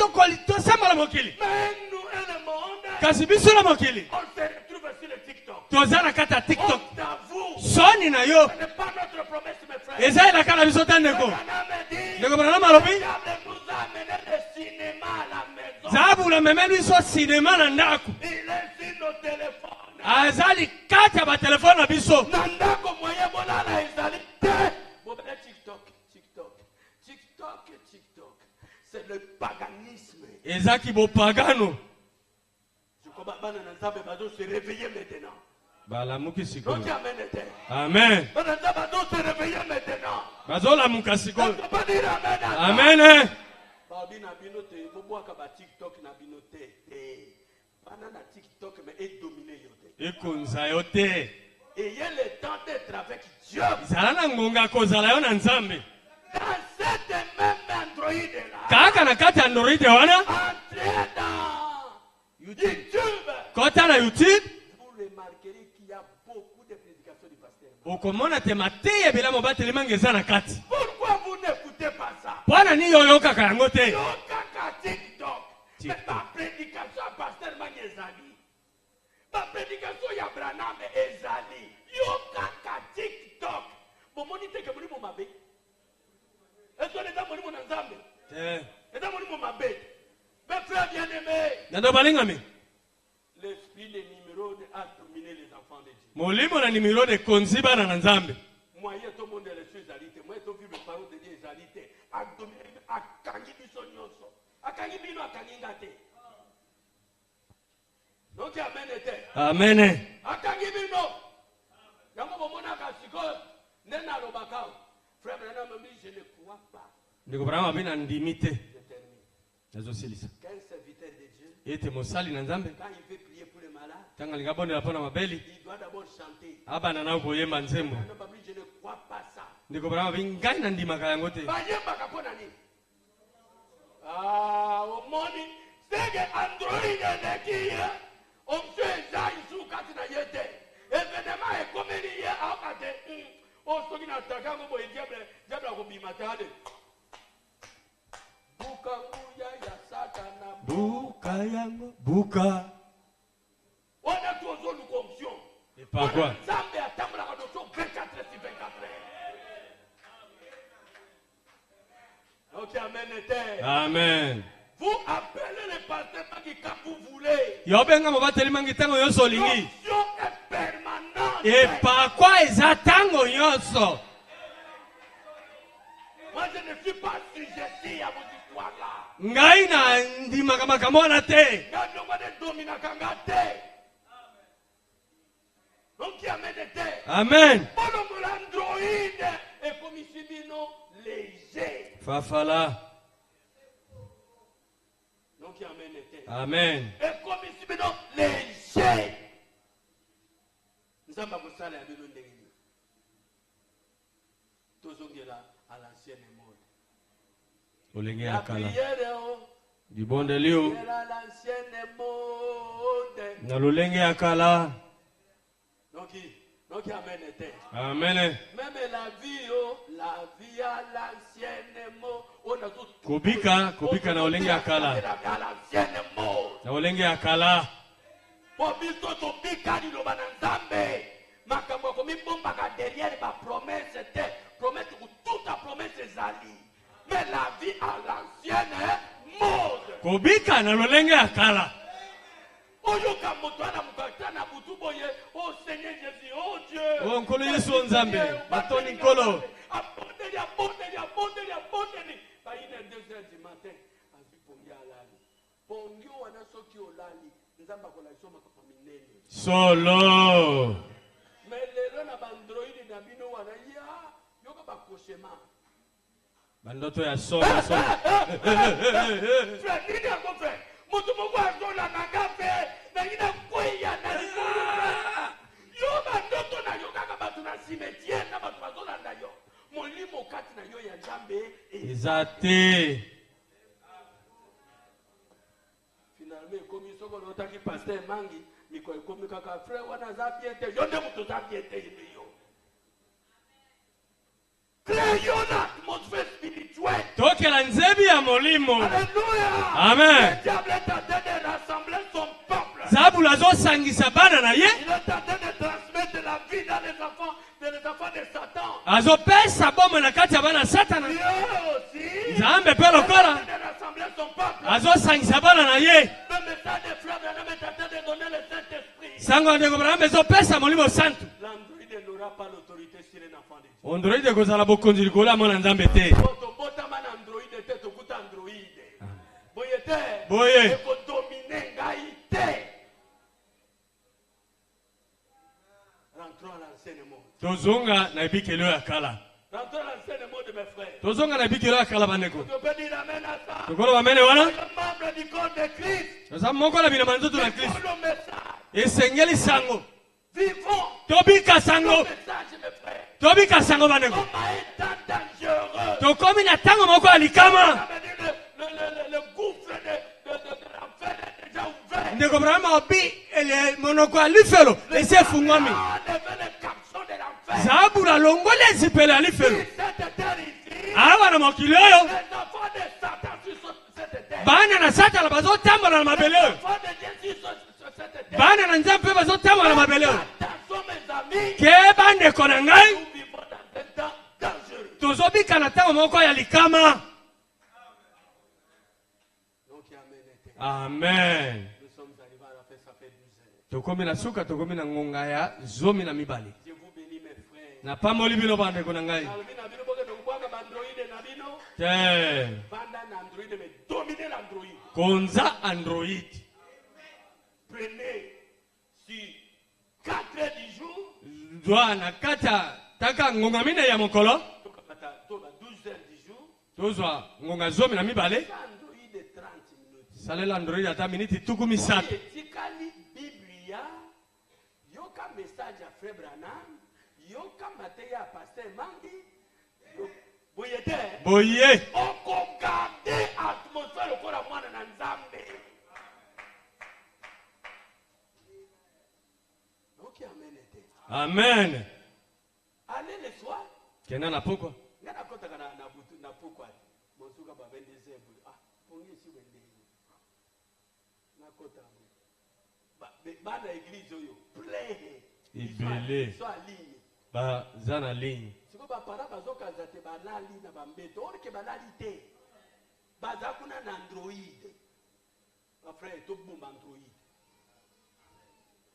tosambola mokili. Mais nous et le monde, Kasi biso na mokili on se retrouve sur le TikTok. toza na kati ya TikTok. On t'avoue. Soni na yo Ce n'est pas notre promesse, mes frères. eza elaka na biso te ndeko. Branham dit, Ndeko Branham alobi le diable nous a amené le cinéma à la maison. zabula memeli biso sinema na ndako. Il est sur nos téléphones. azali kati ya batelefone na biso. Na ndako moyen bolala ezali te. Bobele TikTok. C'est le paganisme. ezaki bopagano. Je crois bana na nzambe bazo se réveiller maintenant. balamuki Donc sikoyo. amen était. Amen. Bana nzambe bazo se réveiller maintenant. bazolamuka On sikoyo. ne peut pas dire amen à ça. Amen. Babi na bino te bobwaka ba TikTok na bino te. Bana na TikTok mais est dominé yo te. ekonza yo te. Ayez le temps d'être avec Dieu. zala na ngonga kozala yo na nzambe. Dans cette même Android là. kaka na kati ya Android wana Entrez dans YouTube. kota na YouTube Vous remarquerez qu'il y a beaucoup de prédications du pasteur. okomona te mateya bilamo batelemanga eza na kati. Pourquoi vous n'écoutez pas ça? Bwana nani yoyo kaka yango te. Yo kaka TikTok. Mais ma prédication à pasteur Magnézali. Ma prédication ya Branham ezali. Yo kaka TikTok. Bon monite que moni mo mabe. Est-ce que les gens moni mo nzambe? Les gens moni mo mabe. Mes frères bien-aimés. Nando balingami. L'esprit des numéros a dominé les enfants de Dieu. Molimo na numéro de konziba na nzambe. Moi, tout le monde est les alizité. Moi, tout le parole de Dieu est alité. A dominé, a kangi biso nyonso. A kangi bino, a kangi ngate. Donc, amen était. Amen. A kangi bino. Yango bomona kasiko. Nena lobakao. Frère Branham me dit, je ne crois pas. Ndiko Branham abina ndimite. Je termine. Nazo silisa. Qu'un serviteur de Dieu. Ete mosali na nzambe. Quand il veut prier pour les malades. Tanga lingabonela pona mabeli. Il doit d'abord chanter. Abana na koyemba nzembo. Je ne crois pas ça. Ndiko Branham bingai na ndimaka yango te. Bayemba kapona nini? Ah, omoni sege Android nekiye. Omse za isu katina yete. Evenema ekomeli ye akate. O soki na taka ngo boye diable ko bimatade. Buka nguya ya satana. Buka yango. Buka. On a toujours une conviction. Et pas quoi? Nzambe atambola ka doso 24 sur 24. Ok, amen était. Amen. Vous appelez les pasteurs quand vous voulez. Yobenga mobateli mangi tango yoso olingi. L'onction est permanente. Et pas quoi ezatango yoso. Moi je ne suis pas sujet à vos histoires là. Ngai na ndimaka makambo wana te. Ngadongo de domina kangate. Donc qui amen était. Amen. Bon l'Android est comme ici bino léger. Fafala. Donc qui amen était. Amen. Et comme ici bino léger. Nous avons ça là bino ndenge. Tozongela à l'ancienne mode. Olenge La akala. prière Dibonde liu. est à l'ancienne mode. Na lolenge akala. Donc amen était. Amen. Même la vie à l'ancienne mode. On a tout. Kubika na olenge akala. À l'ancienne mode. Na olenge akala. Pour biso to bika ni loba na nzambe. Makambo ko mi bomba ka derrière ba promesse était. Promesse que toute ta promesse ezali. Mais la vie à l'ancienne mode. Kubika na lolenge akala. Oyoka moto ana mukata na butu boye. Oh Seigneur Jésus, oh Dieu. Oh nkolo Yesu nzambe. Batoni nkolo. Abondeli. Ba ine 2h du matin. Azi pongi alali. Pongi wana soki olali. Nzamba kola isoma kwa minene. Solo. Mais lelo na bandroid na bino wana ya. Yoka ba cauchemar. Bandoto ya solo. Frère, nini yako frère? Mutu mungu azola na ngape. Na ina kweya na likulu. Yo bandoto na yo kaka batu na cimetière na batu bazola na yo. Molimo kati na yo ya Nzambe. Ezate. Finalement, comme ils sont qui pasteur Mangi, miko ekomi kaka frère wana za biente. Yo nde mutu za biente yo. Créons l'atmosphère spirituelle. Tokela nzebi ya molimo. Alléluia. Amen. Le diable est en train de rassembler son peuple. Zabula zo sangisa bana na ye. Il est en train de transmettre la vie dans les enfants de Satan. Azo pesa bomo na kati ya bana Satana. Dieu aussi. Nzambe pe lokola. Il est en train de rassembler son peuple. Azo sangisa bana na ye. Le message des frères Branham est en train de donner le Saint-Esprit. Sango ndeko Branham zo pesa molimo santu. L'android n'aura pas l'autorité sur un enfant de Dieu. Ondroide kozala bokonzi likolo ya mwana Nzambe te. Botama na android te tokuta android. Boye te. Boye. Eko dominer ngai te. Rentrons à l'ancienne mode. Tozonga na ebikelo ya kala. Rentrons à l'ancienne mode, mes frères. Tozonga na ebikelo ya kala bandeko. Tu peux dire amen à ça. Tokolo bamene wana. Le membre du corps de Christ. Toza moko na binama nzoto na Kristo. Le message. Esengeli sango. Vivons. Tobika sango. Le message, mes frères. Tobika sango bandeko. Comment est tant dangereux. Tokomi na tango moko ya likama. Ça veut dire le gouffre de l'enfer est déjà ouvert. Ndeko Branham obi ele monoko ya lifelo esefungwami. Zabula longole ezipelo ya lifelo. Awa na mokili oyo. bana na satana bazotambola na mabele oyo. Enfants de Dieu sur cette terre. Bana na nzambe bazotambola na mabele oyo. Attention mes amis. Ke bandeko na ngai Nous vivons dans un temps dangereux. tozobika na ntango moko ya likama. Donc amen était. Amen. Nous sommes arrivés à la fin, ça fait 12 heures. Tokomi na suka tokomi na ngonga ya zomi na mibale. Je vous bénis mes frères. Na pamboli bino bandeko na ngai. Nalobi na bino boke tokubwaka bandroide na bino. Te. Banda na android mais dominez l'android. Konza Android. Prenez sur 4 heures du jour. Dwa na kata taka ngonga mine ya mokolo. Toba 12 heures du jour. Tozwa ngonga zomi na mibale. Android de 30 minutes. Salela Android ata miniti tuku misato. Etikali Biblia. Yoka message à Frère Branham. Yoka mateya à Pasteur Mangi. Boyete. Boye. Okogarde atmosphère lokola mwana na Nzambe. Ok, amen ete. Amen. Allez le soir. Kena na poko. Ngana kota kana na butu na pokwa. Mosuka ba 22 heures. Ah, pongi si wende. Na kota. Ba na église oyo. Play. Ibele. So aligne. Ba zana ligne. Siko ba para bazoka zate balali na bambeto. Orike balali te. Baza kuna na Android. Ba frère to bomba Android.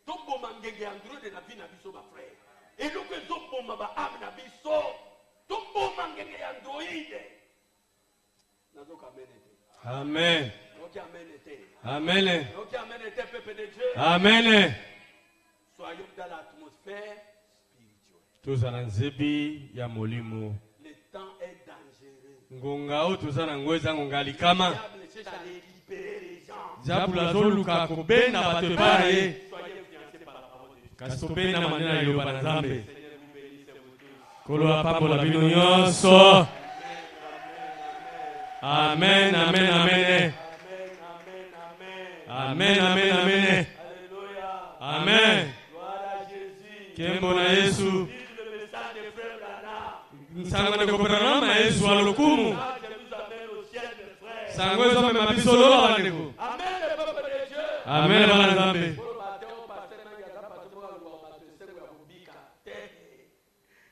To bomba ngenge Android na vie na biso ba frère. Eloko ezo bomba ba âme na biso. To bomba ngenge Android. Nazoka menete. Amen. Ok amenete. Amen. Ok amenete peuple de Dieu. Amen. Soyons dans l'atmosphère spirituelle. Tozana nzebi ya molimo. Le temps est dangereux. Ngonga o tozana ngweza ngonga likama. Le diable cherche à libérer les gens. Zabula zoluka kobenda bato para ye. Soyez fiancés par la parole de Dieu. Kasopenda manena yo bana nzambe. Seigneur, vous bénissez vous tous. Kolo apambola bino nyonso. Amen, amen, amen. Amen, amen, amen. Alléluia. Amen. Gloire à Jésus. Kembo na Yesu. Vive le message de Frère Branham. Nsangwa de kopera na Yesu alokumu. Ah, je vous amène au ciel, mes frères. Sangwe zo mema biso lo bandeko. Amen, le peuple de Dieu. Amen bana nzambe. Pour le matin, on passait dans les appartements, on va se faire un bika.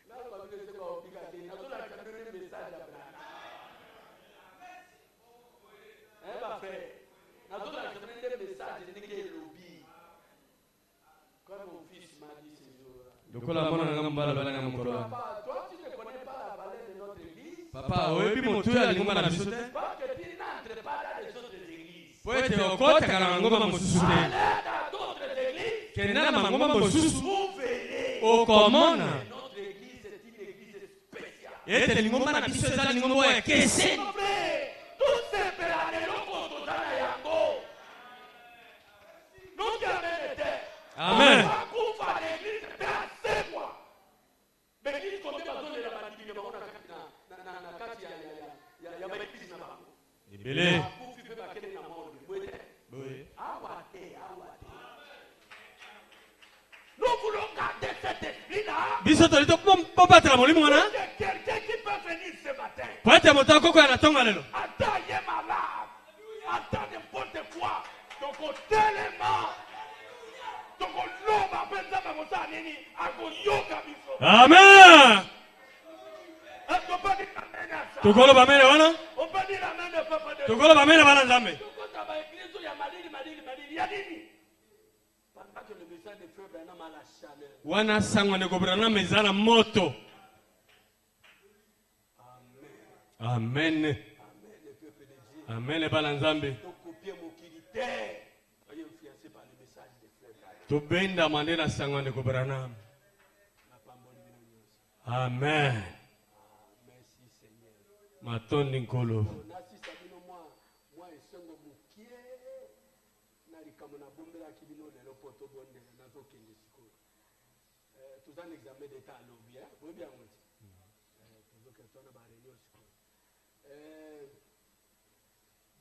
Là, on va se faire un bika. On a donné le message à Branham. Eh, ma frère. On a donné le message de Niké Lobi. Comme mon fils m'a dit ce jour-là. Dokola mona nga mbala bala nga mukolo. Papa, toi, tu ne connais pas la valeur de notre église. Papa, oyebi moto ya lingomba na biso te. Parce que tu n'entres pas dans les autres églises. Po ete okota kana ngomba mosusu te. Allez dans d'autres églises. Kenda na mangomba mosusu. Vous verrez. Okomona. Notre église est une église spéciale. Ete lingomba na biso eza lingomba ya kese. Mon frère, tout ce pérane loko tozala yango. Nous qui avons été. Amen. Bakufa l'église c'est moi. L'église comme besoin de la bandit de bakona na kati ya ba église na bango. Ebele. Bakufi pe bakene na monde. Boye. Boye. Awate. Nous voulons garder cet esprit-là. Biso tolito pombatela molimo wana. Il y a quelqu'un qui peut venir ce matin. Po ete moto akoko ya natonga lelo. Attends, il est malade. Attends n'importe quoi. Donc, au tellement. Donc, on l'homme appelle ça, mais on s'en est dit, à cause yoga, biso. Amen. Est-ce qu'on peut dire amen à ça? Tokolo bamene wana. On peut dire amen au peuple de Dieu. Tokolo bamene bana nzambe. Donc, quand on va écrire, il y a Madini, il y a Dini. Pendant que le message de Frère Branham a la chaleur. Wana sangwa ne kobrana mezana moto. Amen. Amen. Amen, le peuple de Dieu. Amen bana nzambe. Donc, copier mon kilitaire. Soyez influencés par le message de Frère Branham. Tobenda mandena sangwa ne kobrana. Amen. Merci Seigneur. Matondi nkolo. Nasi sabino moi esengo mukie na likambo na bombela kibino lelo poto bonde na zo kende siko. Tous un examen d'état à l'obi hein. Vous bien on dit. Toujours que ça na ba réunion siko.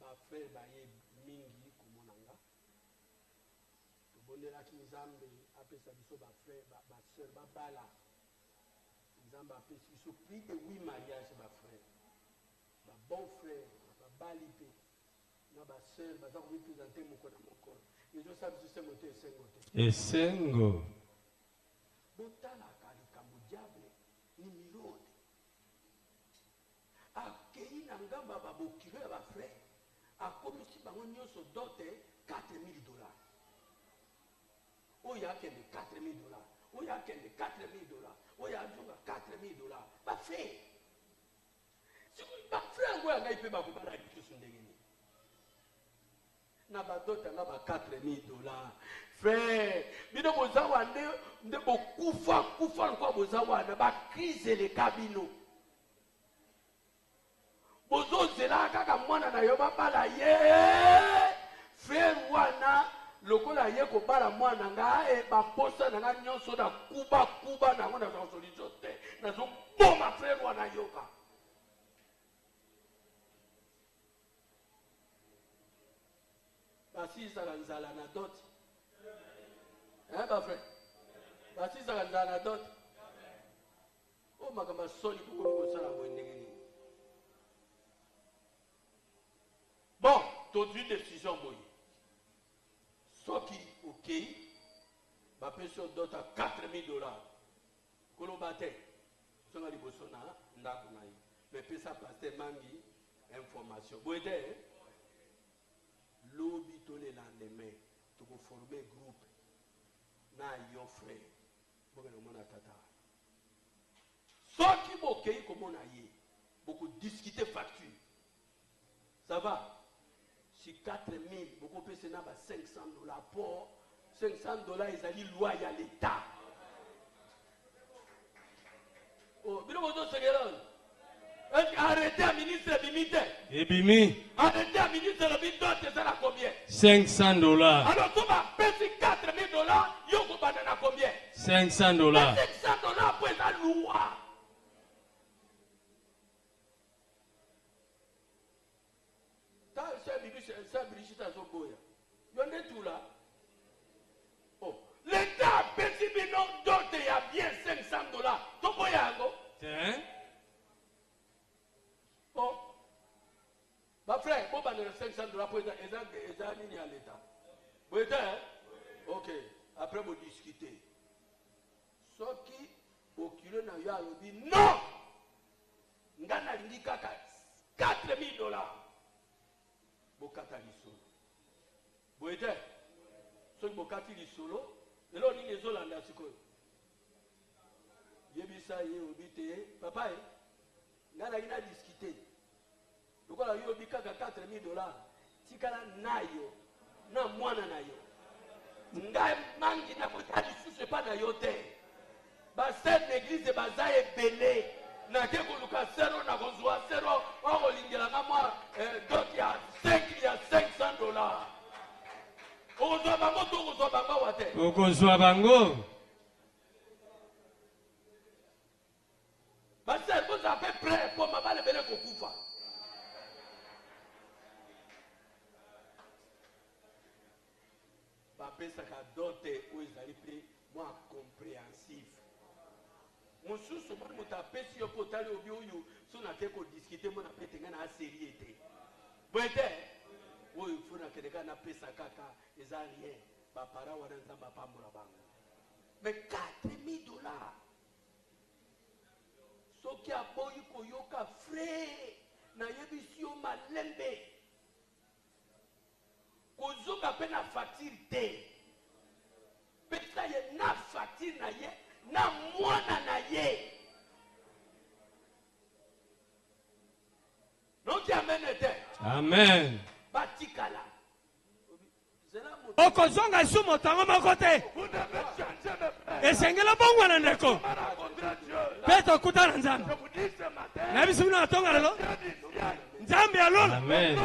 Ba frère ba ye mingi kumonanga. To bondela ki nzambe apesa biso ba frère ba sœur ba bala. Nzambe apesa biso plus de 8 mariages ba frère. Bon frère, balipe, Esengo. Akei na ngamba babokilo ya bafrère akomisi bango nyonso dote 4000 dollars. Oyo akende 4000 dollars. Oyo akende 4000 dollars. Oyo azonga 4000 dollars. Bafrère. Si bafrère ngo yanga ipe bakubala lisusu ndenge nini. Na badote na ba 4000 dollars. Frère, bino bozawa nde bokufa kwa bozawa na ba crise le kabino. Bozozela kaka mwana na yo babala ye. Frère wana lokola ye ko bala mwana nga e ba posa na nga nyonso na kuba na ngona za solution te. Na zo boma frère wana yoka. Basi za nzala na dot. Ba frère. Basi za nzala na dot. O makamba soli ko sala bwendenge ni. Bon, tu as une décision, boy. Soit qui, ok, ma pension dote à 4000 dollars. Kolobate, son à l'ibosona, ndakunaï. Mais puis ça passe mangi, information. Boy, lobby tous les lendemains, tu peux former groupe. Na yo frère. Bon, on a tata. Soit qui, ok, comme on a yé, beaucoup discuter facture. Ça va? Si 4000, beaucoup plus c'est 500 dollars pour 500 dollars, ils allaient loyer à l'État. Oh, mais nous avons arrêtez à ministre Bimite. Et Bimi. Arrêtez à ministre Bimite, c'est ça combien? 500 dollars. Alors, tu vas payer 4000 dollars, tu vas payer combien? 500 dollars. 500 dollars pour la loi. L'État a payé d'autres, il y a bien 500 dollars. Tu peux y aller. Bon. Ma frère, pourquoi tu as 500 dollars pour les à l'État? Vous êtes ok. Après, vous discutez. Ce qui, au kilo, n'a dit non! Ngana l'indika 4000 dollars. Bokata lisolo. Boete. So bokati lisolo. Lelo ni ezolanda sikoyo. Yebisa ye obite. Papa ngana ina discuter. Lokola yo bikaka 4000 dollars. Tikala nayo. Na mwana nayo. Ngai mangi na bokati susu pa na yo te. Ba cette église bazaye belé. Na ke koluka zero na kozwa zero o lingela ngama donc il y a 500 dollars. Okozwa bango to okozwa bango wate. Okozwa bango. Parce que vous avez prêt pour ma balle belé kokufa. Ba pesa ka dote o ezali pe moi compréhensif. Mosusu mwana mutapesi yo potali obi oyo so na te ko discuter mona petenga na seriété. Boete oyo funa kedeka na pesa kaka eza rien ba para wana nzamba pambola bango. Mais 4000 dollars. Soki aboyi koyoka frère na yebisi yo malembe. Kozoka pe na facture te. Pesa ye na facture na ye. Na mwana na ye. Non qui amène te. Amen. Batikala. Okozonga sumo tango makote. Esengela bongo na ndeko. Peto kutana nzambe. Na bisu na tonga lelo. Nzambe alona. Amen.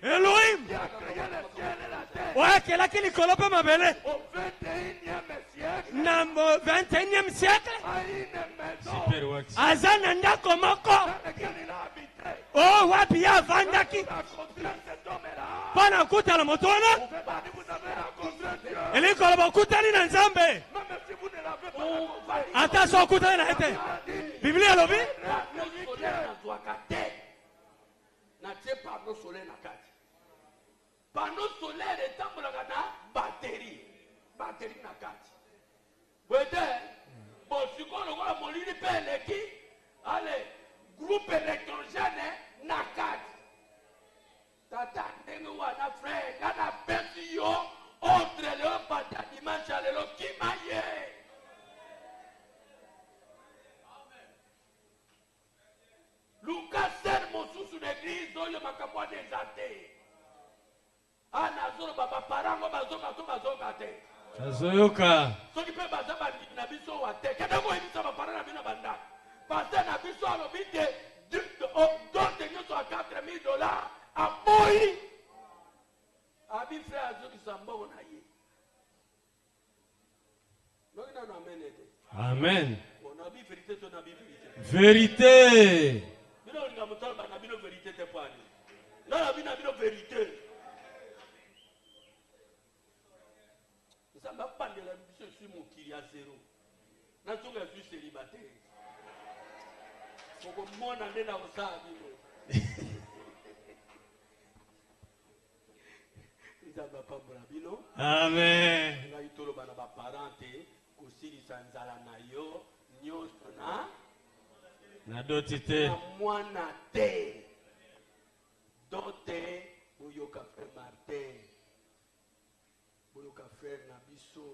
Elohim. Oakela kili kolope mabele. Na 21e siècle. Azana ndako moko. Oh wapi ya vandaki. Pana kutala motona. Eli koloba kutali na nzambe. Ata so kutali na ete. Biblia lobi. Na te pa no sole na kati. panneau solaire etambolaka na batterie na kati wete bosiko lokola molili mpe eleki ale groupe électrogène na kati tata ndenge wana frère nga napesi yo ordre lelo banda dimanche ya lelo kima ye luka ser mosusu na eglise oyo makambo wana eza te nazoloba baparango bazoka te azoyoka soki mpe baza bandimi na biso wa te kende koyebisa bapara na bino bandako paster na biso alobi te donte nyonso ya $4000 aboyi abi frère azokisa mbongo na ye noki nano amene te amen nabi verité to nabi vérité bino olinga motoloba na bino verité te pwani na bino verité nzambe apandela biso esui mokili ya zero nazonga esui célibataire okomona nde na kosala bino nzambe apambola bino amen ngai toloba na baparent te kosilisa nzala na yo nyonso na doti te na mwana te dote boyoka frère Martin boyoka frère na biso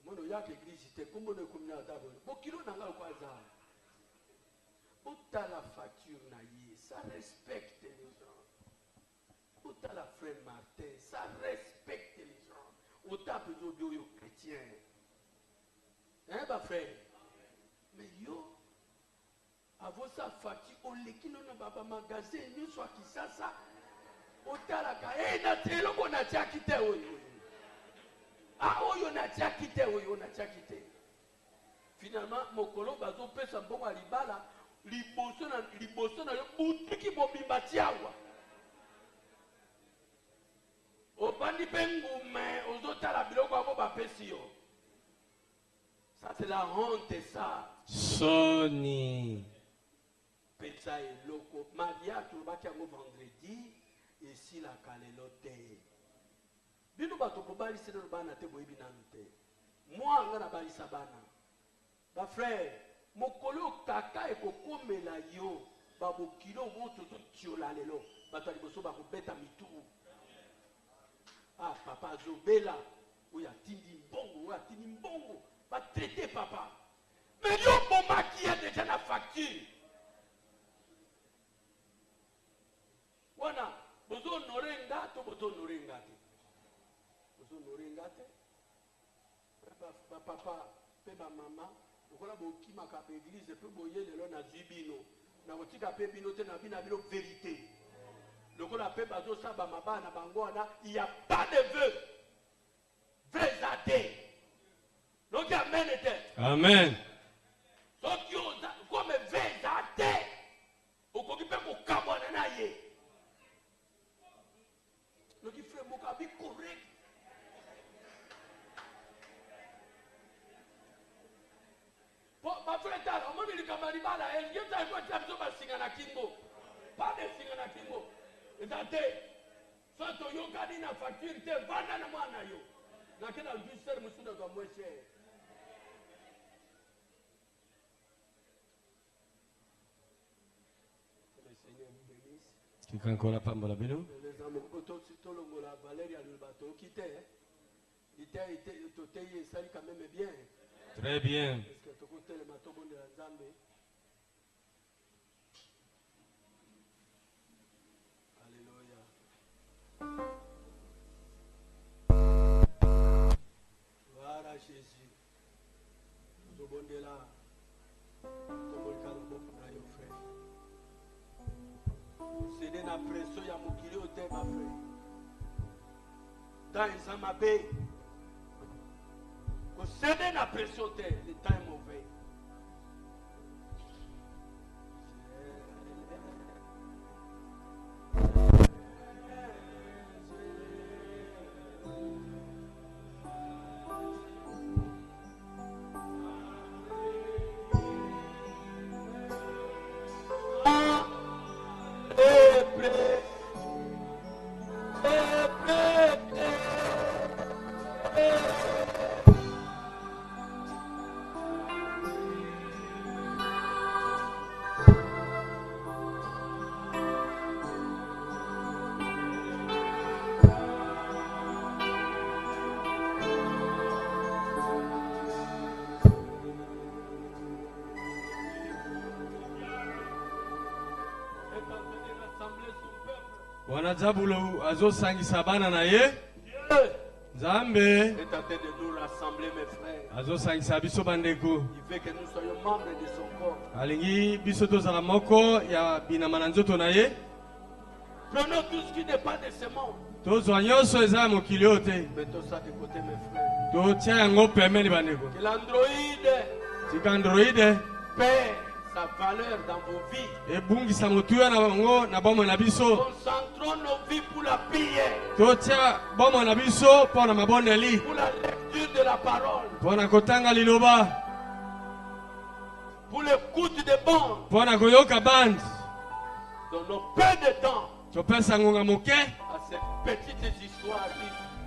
mwana oyaka eglise te kombona ekomi na ata boyo bokilo na ngai okwaza otala facture na ye ça respecte les gens otala frère Martin ça respecte les gens otape ezobi oyo chrétien frère mais yo avo sa facture oleki no na bamagasin nyonso ya kisasa otalaka eloko natiaki te oyo oyo natiaki te oyo natiaki te finalement mokolo bazopesa mbongo ya libala liboso na yo butiki mobimba tiawa obandi mpe ngume ozotala biloko yango bapesi yo ça c'est la honte ça soni pesa eloko maria tolobaki yango vendredi esilaka lelo te bino bato bobalisi nano bana te boyebi nanu te mwa anga na balisa bana bafrère mokolo kaka ekokomela yo babokilo omo tozotiola lelo bato ya liboso bakobeta mituru papa azobela oyo atindi mbongo batraite papa mais yo bomaki ya deja na facture wana bozonore nga to bozonore nga te bozonore nga te bapapa mpe bamama lokola bokimaka baeglize mpe boye lelo nazwi bino nakotika mpe bino te na bino vérité lokola mpe bazosaba mabala na bango wana il a pas de vœux eza te noki amen te amen soki oza comme eza te okoki mpe kokabwana na ye noki frère moko abi correct bafrère tala omoni likambo ya libala elingeza ekotia biso basinga na kingo pas de singa na kingo eza te so toyokani na facture te vanda na mwana yo nakena luser mosusu azwa moins cher le Seigneur nous bénisse kikankola pambola bino les amours tolongola Valérie aloba toki te toteyi esali quand même bien très bien parce que tokotelema tobondela nzambe voilà Jésus tobondela tobolika loboko na yo frère osede na pression ya mokili oyo te ma frère temps eza mabe kosede na pression te le temps est mauvais Wanazabulu azosangisa bana na ye. Dieu Nzambe est en train de nous rassembler, mes frères. azosangisa biso bandeko. Il veut que nous soyons membres de son corps. Alingi biso tozala moko ya binama na nzoto na ye. Prenons tout ce qui n'est pas de ce monde. Tozwa nyonso eza ya mokili oyo te. Mettons ça de côté, mes frères. Totia yango pembeni bandeko. Que l'androïde Tika androide perd sa valeur dans vos vies. ebungisa motuya na bango na bomoi na biso. Concentrons nos vies pour la prière, Totia bomoi na biso mpo na mabondeli. pour la lecture de la parole, Mpo na kotanga liloba. pour l'écoute des bandes. Mpo na koyoka bande. Donnons peu de temps Topesa ngonga moke. à ces petites histoires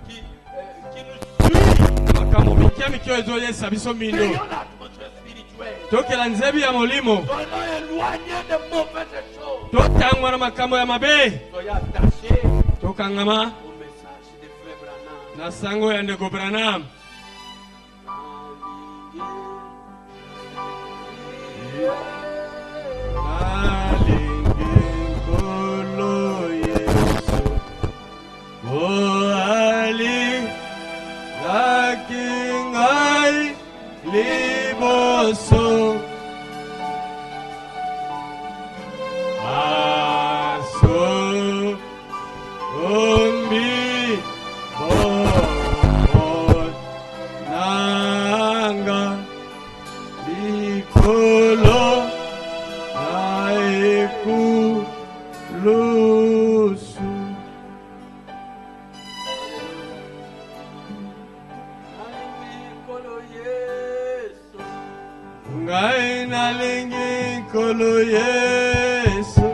qui nous suivent. Makambo mike mike oyo ezoyesa biso mindo. Prions l'atmosphère spirituelle. Tokela nzebi ya molimo. Soyons éloignés de mauvaises choses. Totangwa na makambo ya mabe. Soyons attachés Tokangama au message de Frère Branham. na sango ya ndeko Branham. Alingi nkolo Yesu. O ali laki ngai liboso. Aso ombi nanga likolo aekulusu. Ngai nalingi nkolo Yesu.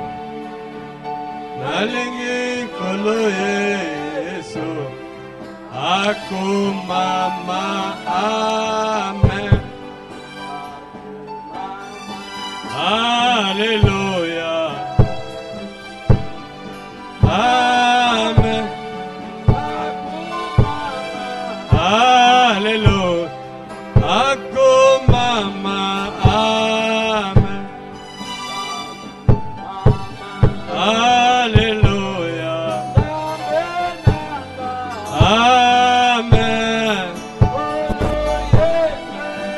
Nalingi nkolo Yesu. Akumama amen. Hallelujah. Amen. Hallelujah. Akumama amen. Hallelujah. Amen.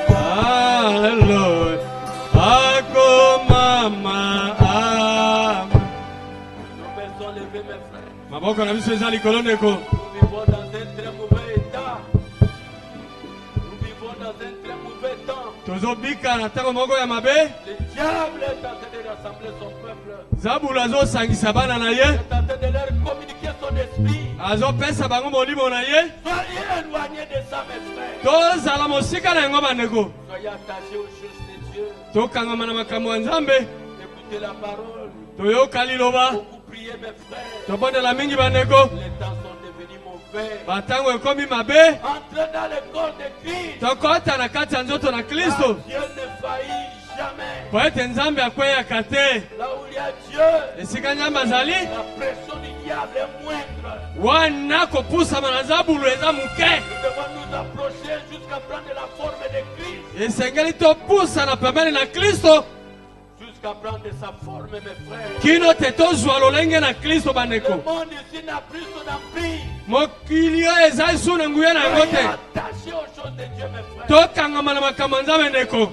Hallelujah. Akumama amen. Nos mains sont levées, mes frères. Maboko na biso eza likolo ndeko. Nous vivons dans un très mauvais état. Nous vivons dans un très mauvais temps. Tozobika na ntango moko ya mabe. Le diable est en train de rassembler son peuple. Zabulu azosangisa bana na ye. Il est en train de leur communiquer son esprit. Azopesa bango molimo na ye. Soyez éloignés de ça, mes frères. Tozala mosika na yango bandeko. Soyez attachés aux choses de Dieu. Tokangama na makambo ya Nzambe. Écoutez la parole. Toyoka liloba. Beaucoup priez, mes frères. Tobondela mingi bandeko. Les temps sont devenus mauvais. Batango ekomi mabe. Entrez dans le corps de Christ. Tokota na kati ya nzoto na Kristo. Dieu ne faillit jamais. Po ete Nzambe akweyaka te. Là où il y a Dieu, Esika Nzambe azali. la pression du diable est moindre. Wana kopusama na Zabulu eza moke. Nous devons nous approcher jusqu'à prendre la forme de Christ. Esengeli topusana pembeni na Kristo. Jusqu'à prendre sa forme, mes frères. Kino te tozwa lolenge na Kristo bandeko. Le monde ici n'a plus son emprise. Mokili oyo eza esu na nguya na yango Soyez te. attachés aux choses de Dieu, mes frères. Tokangama na makambo ya Nzambe ndeko. Nos mains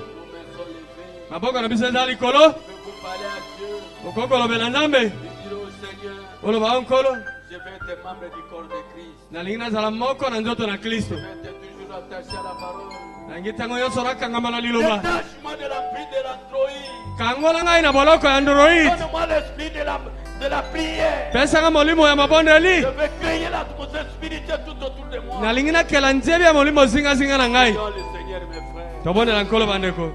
sont levées. Maboko na biso eza likolo. Je veux vous parler à Dieu. Okoki kolobela Nzambe. Je dis au Seigneur, Oloba nkolo. je vais être membre du corps de Christ. Nalingi nazala moko na nzoto na Kristo. Je vais être toujours attaché à la parole. Nangi ntango nyonso nakangama na liloba. Détachement de l'emprise de l'androïde. Kangola ngai na boloko ya Android. Donne-moi l'esprit de la prière. Pesanga molimo ya mabondeli. Je veux créer l'atmosphère spirituelle tout autour de moi. Nalingi nakela nzebi ya molimo zingazinga na ngai. Prions le Seigneur, mes frères. Tobondela nkolo bandeko.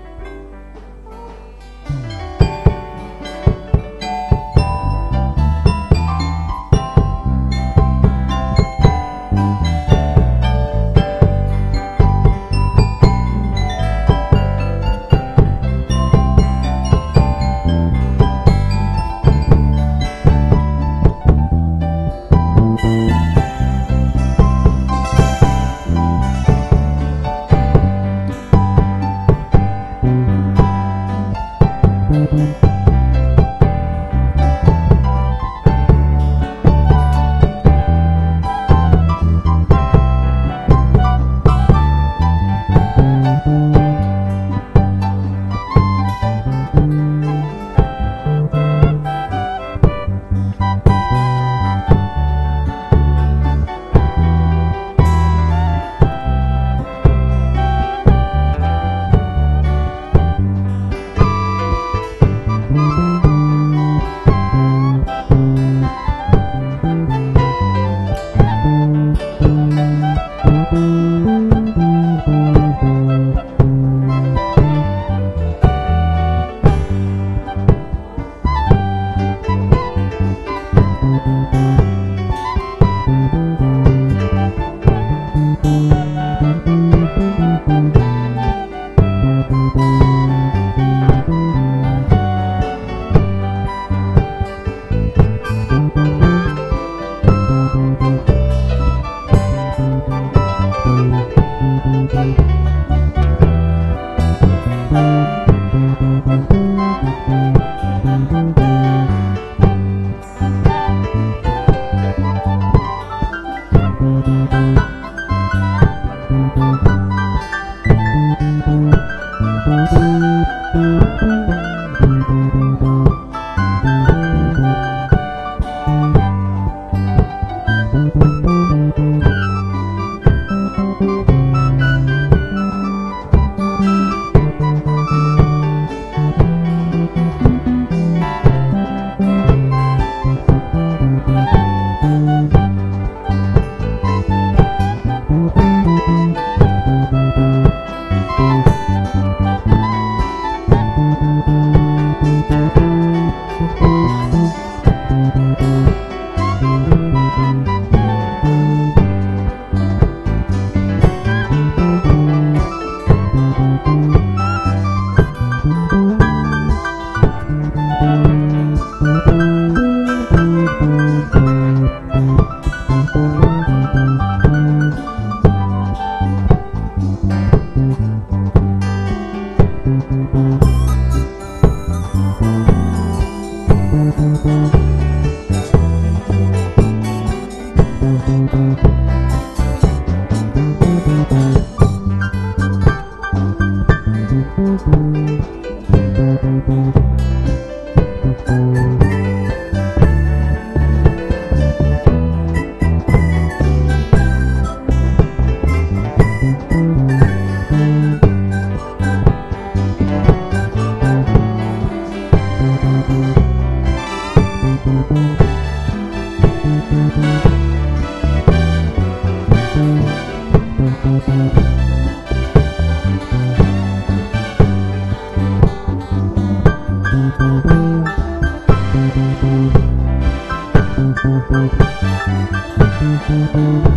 Thank you.